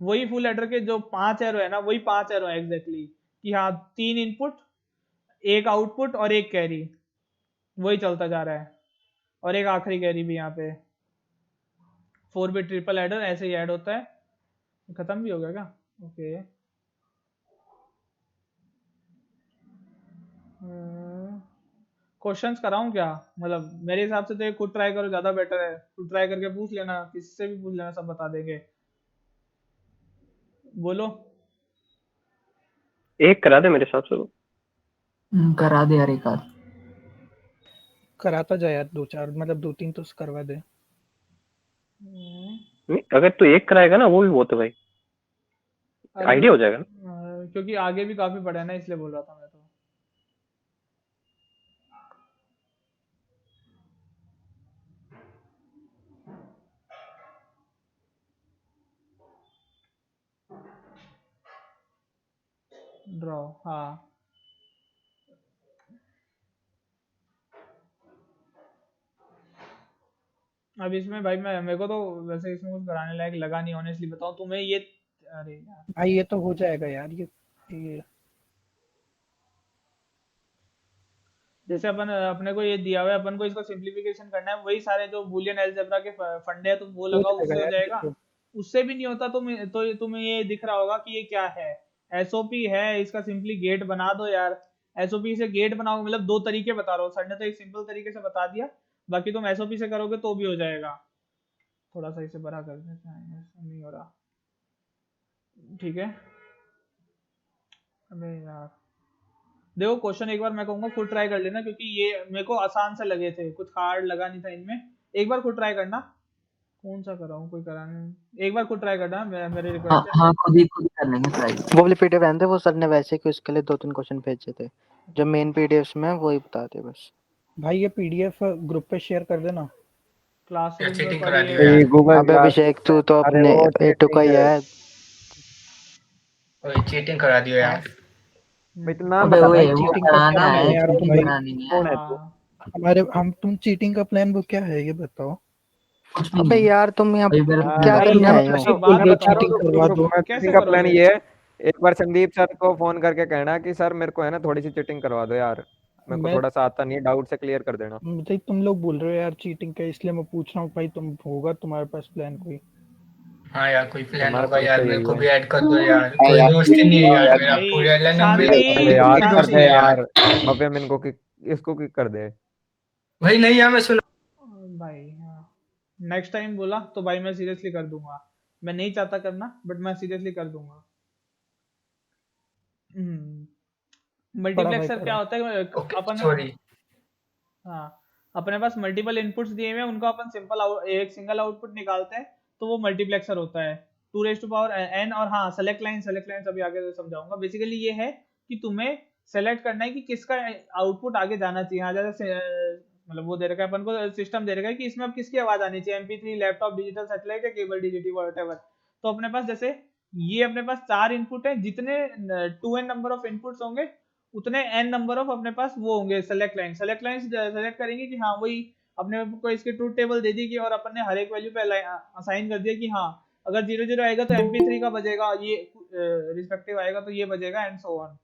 वही फुल एडर के जो 5 एरो है ना, वही 5 एरो है एग्जैक्टली कि हाँ 3 इनपुट, एक आउटपुट और एक कैरी, वही चलता जा रहा है, और एक आखिरी कैरी भी यहाँ पे। 4 बिट ट्रिपल एडर ऐसे ही ऐड होता है। खत्म भी हो गया क्या? ओके क्वेश्चंस कराऊं क्या? मतलब मेरे हिसाब से तो ये खुद ट्राई करो, ज्यादा बेटर है। खुद ट्राई करके पूछ लेना, किसी से भी पूछ लेना, सब बता देंगे। बोलो। एक करा दे मेरे हिसाब से। करा दे यार एक आध। कराता जा यार, 2-4 मतलब 2-3 तो करवा दे। नहीं अगर तू एक कराएगा ना वो भी बहुत है भाई, आइडिया हो जाएगा ना। क्योंकि आगे भी काफी पड़ा है ना, इसलिए बोल रहा था मैं तो। ड्रॉ हाँ अब इसमें भाई मेरे को तो वैसे इसमें कुछ कराने लायक लगा नहीं, ऑनेस्टली बताऊं तुम्हें ये। अरे यार भाई ये तो हो जाएगा यार, ये जैसे अपन अपने को ये दिया हुआ है, अपन को इसका सिंप्लीफिकेशन करना है, वही सारे जो बूलियन अलजेब्रा के फंडे हैं, तुम वो हो लगाओ, जाएगा उससे हो यार ये जाएगा। तो। उससे भी नहीं होता तो तुम्हें ये दिख रहा होगा कि ये क्या है, एसओपी है, इसका सिंपली गेट बना दो यार। एसओपी से गेट बनाओ, मतलब 2 तरीके बता रहा हूँ, सर ने तो एक सिंपल तरीके से बता दिया, बाकी तुम एसओपी से करोगे तो भी हो जाएगा। थोड़ा सा इसे बड़ा कर देते हैं, ऐसा नहीं हो रहा, ठीक है। अबे यार देखो क्वेश्चन एक बार मैं कहूंगा खुद ट्राई कर लेना, क्योंकि ये मेरे को आसान से लगे थे, कुछ हार्ड लगा नहीं था इनमें। एक बार खुद ट्राई करना। कौन सा कराऊं, कोई करा नहीं, एक बार खुद ट्राई करना, मेरी हाँ रिक्वेस्ट है। हाँ खुद ही कर लेंगे ट्राई। वो वाली पीडीएफ रहने दे, वो सर ने वैसे क्विज के लिए 2-3 क्वेश्चन भेजे थे, जो मेन पीडीएफ्स में है वही बता दे बस। भाई ये पीडीएफ ग्रुप पे शेयर कर देना। क्लासरूम में चीटिंग करा पढ़िए। दियो यार। गूगल अबे अभिषेक तू तो अरे अपने वो एटू का ही चीटिंग है। है। ओए चीटिंग करा दियो यार। भाई तू नाम अबे बता ओए भाई, वो चीटिंग का कराना प्लान है, है यार चीटिंग भाई। करानी है। कौन है तू? हमारे तुम चीटिंग का प्लान वो क्या है ये बताओ। कुछ भी अबे नहीं यार तुम यहाँ भाई, मेरा क्या अरे करने मैं आए हो? एक बात मैं बता बताओ, रहा हूँ, चीटिंग करवा दो। मैं कैसे चीटिंग का प्लान करोगे? ये है, एक बार संदीप सर को फोन करके कहना कि सर मेरे को है ना थोड़ी सी चीटिंग करवा दो यार, मेरे को मैं थोड़ा सा आता नहीं है, डाउट से क्लियर कर देना। मुझे तुम लोग बोल रहे हो यार चीटिंग का, इसलिए मैं पूछ रहा हूँ भाई, तुम होगा तुम्हारे पास प्लान कोई? हाँ यार कोई प्लान हमारे होगा पास यार, तो मेरे यही को है। भी ऐड कर दो यार, कोई दोस्त ही नहीं है यार मेरा, भाई पूरे एलएनएम में अरे शांति यार कोई कर दोस्त दे नहीं है शांति। यार। यार, भव्य इनको इसको किक कर दे। भाई नहीं यार मैं सुन। भाई हाँ नेक्स्ट टाइम बोला तो भाई मैं सीरियसली कर दूंगा, मैं नहीं चाहता करना बट मैं सीरियसली कर दूंगा। मल्टीप्लेक्सर क्या होता है ओके अपन सॉरी। हाँ, अपने पास मल्टीपल इनपुट्स दिए हुए हैं, उनको अपन एक सिंगल आउटपुट निकालते हैं, तो वो मल्टीप्लेक्सर होता है 2n। और हाँ, सेलेक्ट लाइन अभी आगे समझाऊंगा। बेसिकली ये है कि तुम्हें सेलेक्ट करना है कि किसका आउटपुट आगे जाना चाहिए। हाँ, जैसे मतलब वो दे रखा है अपन को, सिस्टम दे रखा है कि इसमें अब किसकी आवाज आनी चाहिए, MP3, लैपटॉप, डिजिटल, सैटेलाइट या केबल डीजीटी, वॉटेवर। तो अपने पास जैसे ये अपने पास 4 इनपुट है, जितने 2n नंबर ऑफ इनपुट्स होंगे उतने n नंबर ऑफ अपने पास वो होंगे सेलेक्ट लाइन सेलेक्ट करेंगे कि हाँ वही अपने को इसकी ट्रूथ टेबल दे दी कि, और अपन ने हर एक वैल्यू पे असाइन कर दिया कि हाँ अगर 0 0 आएगा तो MP3 का बजेगा, ये रिस्पेक्टिव आएगा तो ये बजेगा, एंड सो ऑन।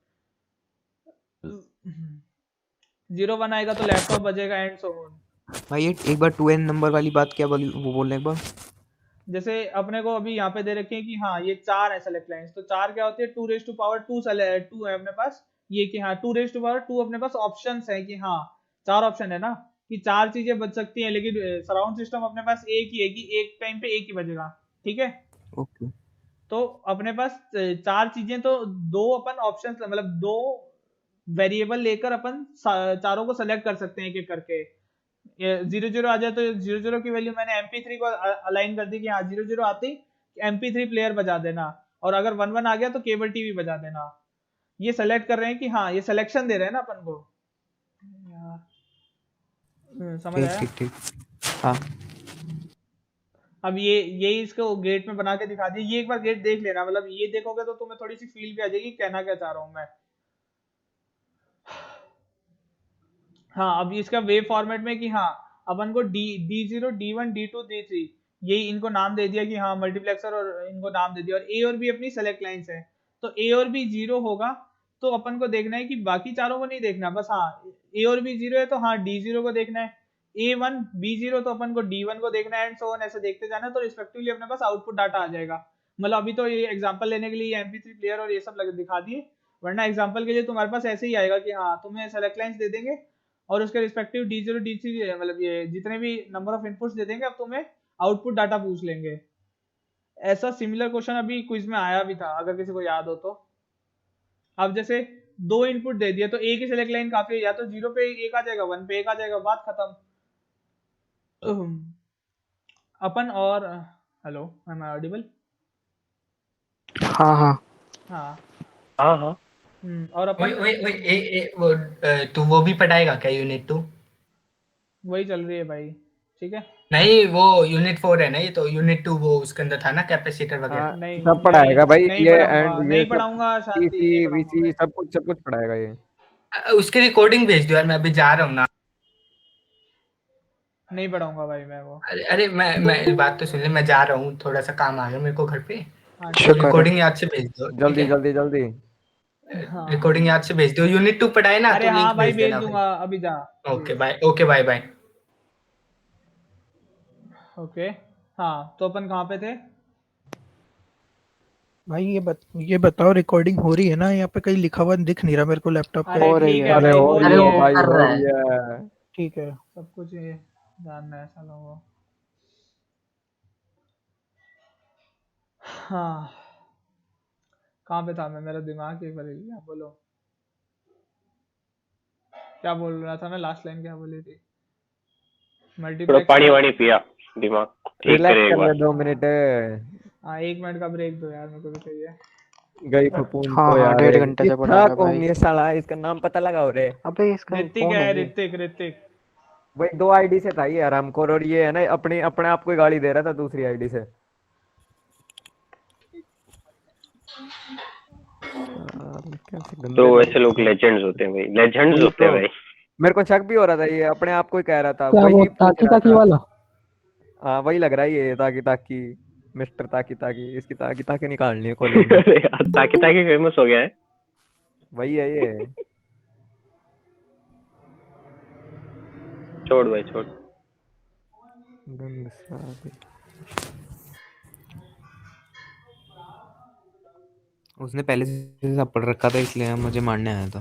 0 1 आएगा तो लैपटॉप बजेगा, एंड सो ऑन। भाई एक बार 2n नंबर वाली बात क्या बोली, वो बोलने एक बार। जैसे अपने को अभी यहाँ पे दे रखे हैं कि हाँ ये 4 है सेलेक्ट लाइंस, तो 4 क्या होती है, 2 है अपने पास, ये कि हाँ 2 अपने पास ऑप्शंस है कि हाँ 4 ऑप्शन है ना, कि 4 चीजें बच सकती हैं, लेकिन सराउंड सिस्टम अपने पास एक ही है कि एक टाइम पे एक ही बजेगा, ठीक है। ओके तो अपने पास 4 चीजें, तो 2 अपन ऑप्शन मतलब 2 वेरिएबल लेकर अपन चारों को सेलेक्ट कर सकते हैं एक एक करके। 0 0 आ जाए तो 0 0 की वैल्यू मैंने MP3 को अलाइन कर दी कि हाँ 0 0 आते ही MP3 प्लेयर बजा देना, और अगर 1 1 आ गया तो केबल टीवी बजा देना। ये सेलेक्ट कर रहे हैं कि हाँ ये सिलेक्शन दे रहे हैं ना अपन को। समझ ठीक आया। ठीक ठीक हाँ। अब ये इसको गेट में बना के दिखा दिया, ये एक बार गेट देख लेना, मतलब ये देखोगे तो तुम्हें थोड़ी सी फील भी आ जाएगी कहना क्या चाह रहा हूँ मैं। हाँ, अब इसका वेव फॉर्मेट में कि हाँ अपन को D0 D1 D2 D3 यही इनको नाम दे दिया कि हाँ मल्टीप्लेक्सर, और इनको नाम दे दिया, और A और B अपनी सेलेक्ट लाइंस है। तो A और B 0 होगा तो अपन को देखना है कि बाकी चारों को नहीं देखना, बस हाँ A और B 0 है तो हाँ D0 को देखना है, A1 B0 तो अपन को D1 को देखना है, एंड सो ऑन ऐसे देखते जाना, तो रिस्पेक्टिवली अपने पास आउटपुट डाटा आ जाएगा। मतलब अभी तो ये एग्जांपल लेने के लिए MP3 प्लेयर और ये सब दिखा दिए, वरना एग्जांपल के लिए तुम्हारे पास ऐसे ही आएगा कि हाँ तुम्हें सेलेक्ट लाइंस दे देंगे और उसके रिस्पेक्टिव D0 D3 मतलब ये जितने भी नंबर ऑफ इनपुट्स दे देंगे, अब तुम्हें आउटपुट डाटा पूछ लेंगे। ऐसा सिमिलर क्वेश्चन अभी क्विज में आया भी था, अगर किसी को याद हो तो। अब जैसे 2 इनपुट दे दिया तो एक ही सेलेक्ट लाइन काफी है, या तो 0 पे एक आ जाएगा, 1 पे एक आ जाएगा, बात खत्म। अपन और हेलो, एम आई ऑडिबल? हाँ हाँ हाँ हाँ हाँ और वही अपन वही वही वो तू वो भी पढ़ाएगा क्या यूनिट 2? वही चल रही है भाई, ठीक है। नहीं वो यूनिट 4 है ना, ये तो यूनिट 2 वो उसके अंदर था ना कैपेसिटर वगैरह। हाँ नहीं सब पढ़ाएगा भाई, नहीं ये पढ़ाऊंगा, एंड ये नहीं सब पढ़ाऊंगा शांति, नहीं PC पढ़ाऊंगा VC भाई, सब कुछ पढ़ाएगा ये। उसकी रिकॉर्डिंग भेज दो यार, मैं अभी जा रहा हूँ ना। नहीं पढ़ाऊंगा भाई मैं वो। अरे अरे मैं बात तो सुन ले, मैं जा रहा हूँ, थोड़ा सा काम आ गया मेरे को घर पे। हाँ तो ठीक है। रिकॉर्डिंग याद से भेज दो, ठीक जल्दी है। जल्दी जल्दी। हाँ रिकॉर्डिंग याद से भेज दो, यूनिट 2 पढ़ाए ना अरे तो हाँ लिंक भाई भेज भेज देना भाई। दूंगा, अभी जा okay please. Bye, okay bye bye. Okay हाँ, तो अपन कहाँ पे थे? भाई ये बताओ रिकॉर्डिंग हो रही है ना? यहाँ पे कहीं लिखा हुआ दिख नहीं रहा मेरे को लैपटॉप पे। अरे हो रही ठीक है। है अरे भाई, हो हो रही अरे रही है वो है, भाई, कर हो रहा रही है। है। ठीक है। सब कुछ ये जानना है सालों को। हाँ, कहाँ पे था मैं, मेरा दिमाग एक बार हिल गया। बोलो क्या बोल रहा था मैं, लास्ट लाइन क्या बोली थी? थोड़ा पानी मल्टीप्लेक्सर। वानी पिया, दिमाग ठीक रिलैक्स करे एक कर ले बार। 2 मिनट। हाँ 1 मिनट का ब्रेक दो यार, मेरे को भी चाहिए। गई फपून हाँ तो हाँ, यार, 1.5 घंटे से पढ़ा कितना रहा है कौन भाई। ये साला, इसका नाम पता लगाओ रे। अबे इसका ऋतिक कौन है, है ये? ऋतिक। वही 2 ID से था ये हरामखोर, और ये है ना अपने अपने आप को ही गाली दे रहा था दूसरी ID से। कैसे तो गंदे लोग ऐसे लोग होते हैं। लेजेंड्स होते हैं भाई, लेजेंड्स वही होते हैं तो, भाई। मेरे को शक भी हो रहा था ये अपने आप को ही कह रहा था, क्या वो वही पूछ ताकी रहा ताकी था। वाला? हाँ वही लग रहा है ये, ताकि ताकि मिस्टर ताकि ताकि, इसकी ताकि ताकि निकालनी है कॉलेज में। अरे यार ताकि ताकि फेमस हो गया है। वही है ये। छोड़ भाई छोड़। गंद साले। उसने पहले से सब पढ़ रखा था इसलिए मुझे मारने आया था।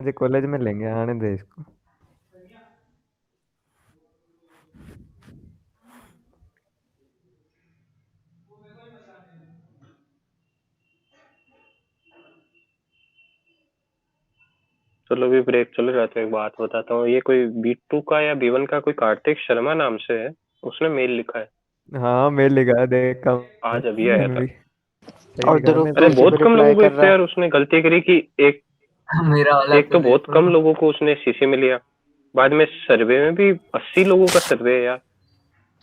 अरे कॉलेज में लेंगे, आने दे इसको। चलो भी ब्रेक चले जाते हैं, एक बात बताता हूँ। ये कोई B2 का या B1 का कोई कार्तिक शर्मा नाम से है, उसने मेल लिखा है। हाँ मेल लिखा है, देख कम आज अभी आया था। सही और लिखा है ध्रुव मेल। अरे किसी बहुत पे कम रिप्लाई लोगों को, कर एक तो रहा है। यार उसने गलती करी कि एक मेरा वाला एक तो खुले बहुत कम लोगों को उसने सीसी में लिया, बाद में सर्वे में भी 80 लोगों का सर्वे है यार।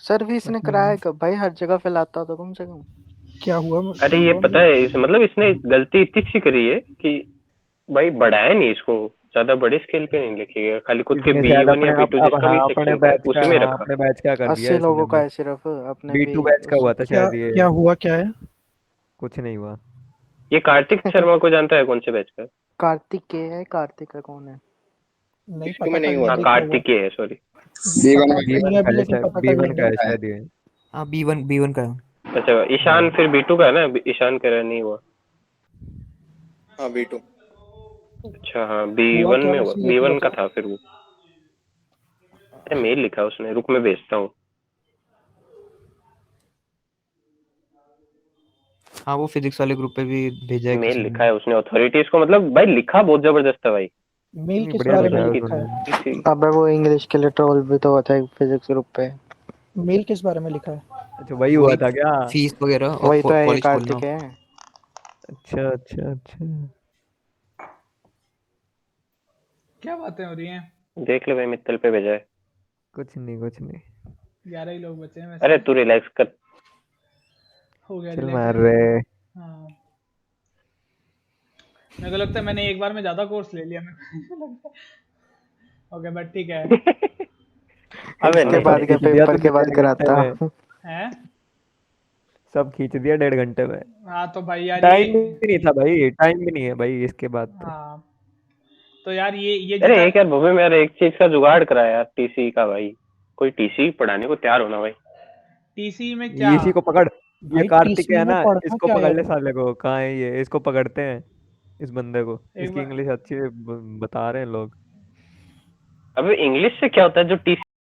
सर्विस ने कराया कब भाई, हर जगह फैलाता तो कम से कम। क्या हुआ? अरे ये पता है मतलब इसने गलती इतनी सी करी है कि भाई बढ़ाया नहीं इसको, ज्यादा बड़े स्केल पे नहीं लिखी है, खाली खुद के इसने शायद B1 या अपने B2 अब जिसका भी हाँ अपने सेक्शन था बैच का, उसी में हाँ रखा। अपने बैच का कर दिया 80 लोगों इसने का बस। है सिर्फ अपने भी। B2 बैच का हुआ था क्या शायद ये। क्या हुआ क्या है? कुछ नहीं हुआ। ये कार्तिक शर्मा को जानता है, कौन से बैच का है? कार्तिक के है, कार्तिक का कौन है? नहीं B2 पता में नहीं कर हुआ लिया, हाँ था। देखा हुआ। कार्तिकेय है, सॉरी। नहीं अभी लेकिन पता कर B1 का लेंगे। है शायद ये। हाँ B1 का है। अच्छा ईशान फिर B2 का है ना, ईशान कह रहा नहीं हुआ। हाँ B2। अच्छा हाँ हुआ B1 क्या में हुआ, उसने, ये तो B1 का बता। था फिर वो। अरे मेल लिखा उसने, रुक मैं भेजता हूँ। हाँ वो फिजिक्स वाले ग्रुप पे भी भेजा है मेल किसी लिखा ने। है उसने अथॉरिटीज को, मतलब भाई लिखा बहुत जबरदस्त है भाई। मेल नहीं, किस बढ़िया बारे लिखा में है लिखा है? उसने। अबे वो इंग्लिश के लिए ट्रोल भी तो होता है फिजिक्स ग्रुप पे। मेल किस बारे में लिखा है? अच्छा वही हुआ था क्या? फीस वगैरह और वही तो है, ये कॉलेज खोलना। कार्तिक है। अच्छा अच्छा अच्छा। क्या बातें हो रही हैं? देख ले भाई, मित्तल पे भेजा है। कुछ नहीं कुछ नहीं। 11 ही लोग बचे हैं अरे वैसे। तू रिलैक्स कर। हो गया चल relax। मार रहे। हाँ मेरे को लगता है मैंने एक बार में ज्यादा कोर्स ले लिया मेरे को लगता है। ओके बट ठीक है। अबे इसके नहीं बाद क्या, खींच दिया पेपर तूने के बाद 1.5 घंटे कराता? में। हैं? सब खींच दिया 1.5 घंटे में। हाँ तो भाई यार टाइम ये, भी नहीं था भाई, टाइम भी नहीं है भाई इसके बाद तो। हाँ तो यार ये अरे जितना, एक यार भव्य में यार एक चीज का जुगाड़ करा यार, टीसी का भाई। कोई टीसी पढ़ाने को तैयार होना भाई। टीसी में क्या? इसी को पकड़, ये भाई कार्तिक टीसी है में ना, पढ़ना इसको क्या पकड़ है? ले साले को। कहाँ है ये? इसको पकड़ते हैं इस बंदे को, एक इसकी बार इंग्लिश अच्छी है, बता रहे हैं लोग। अबे इंग्लिश से क्या होता है जो टीसी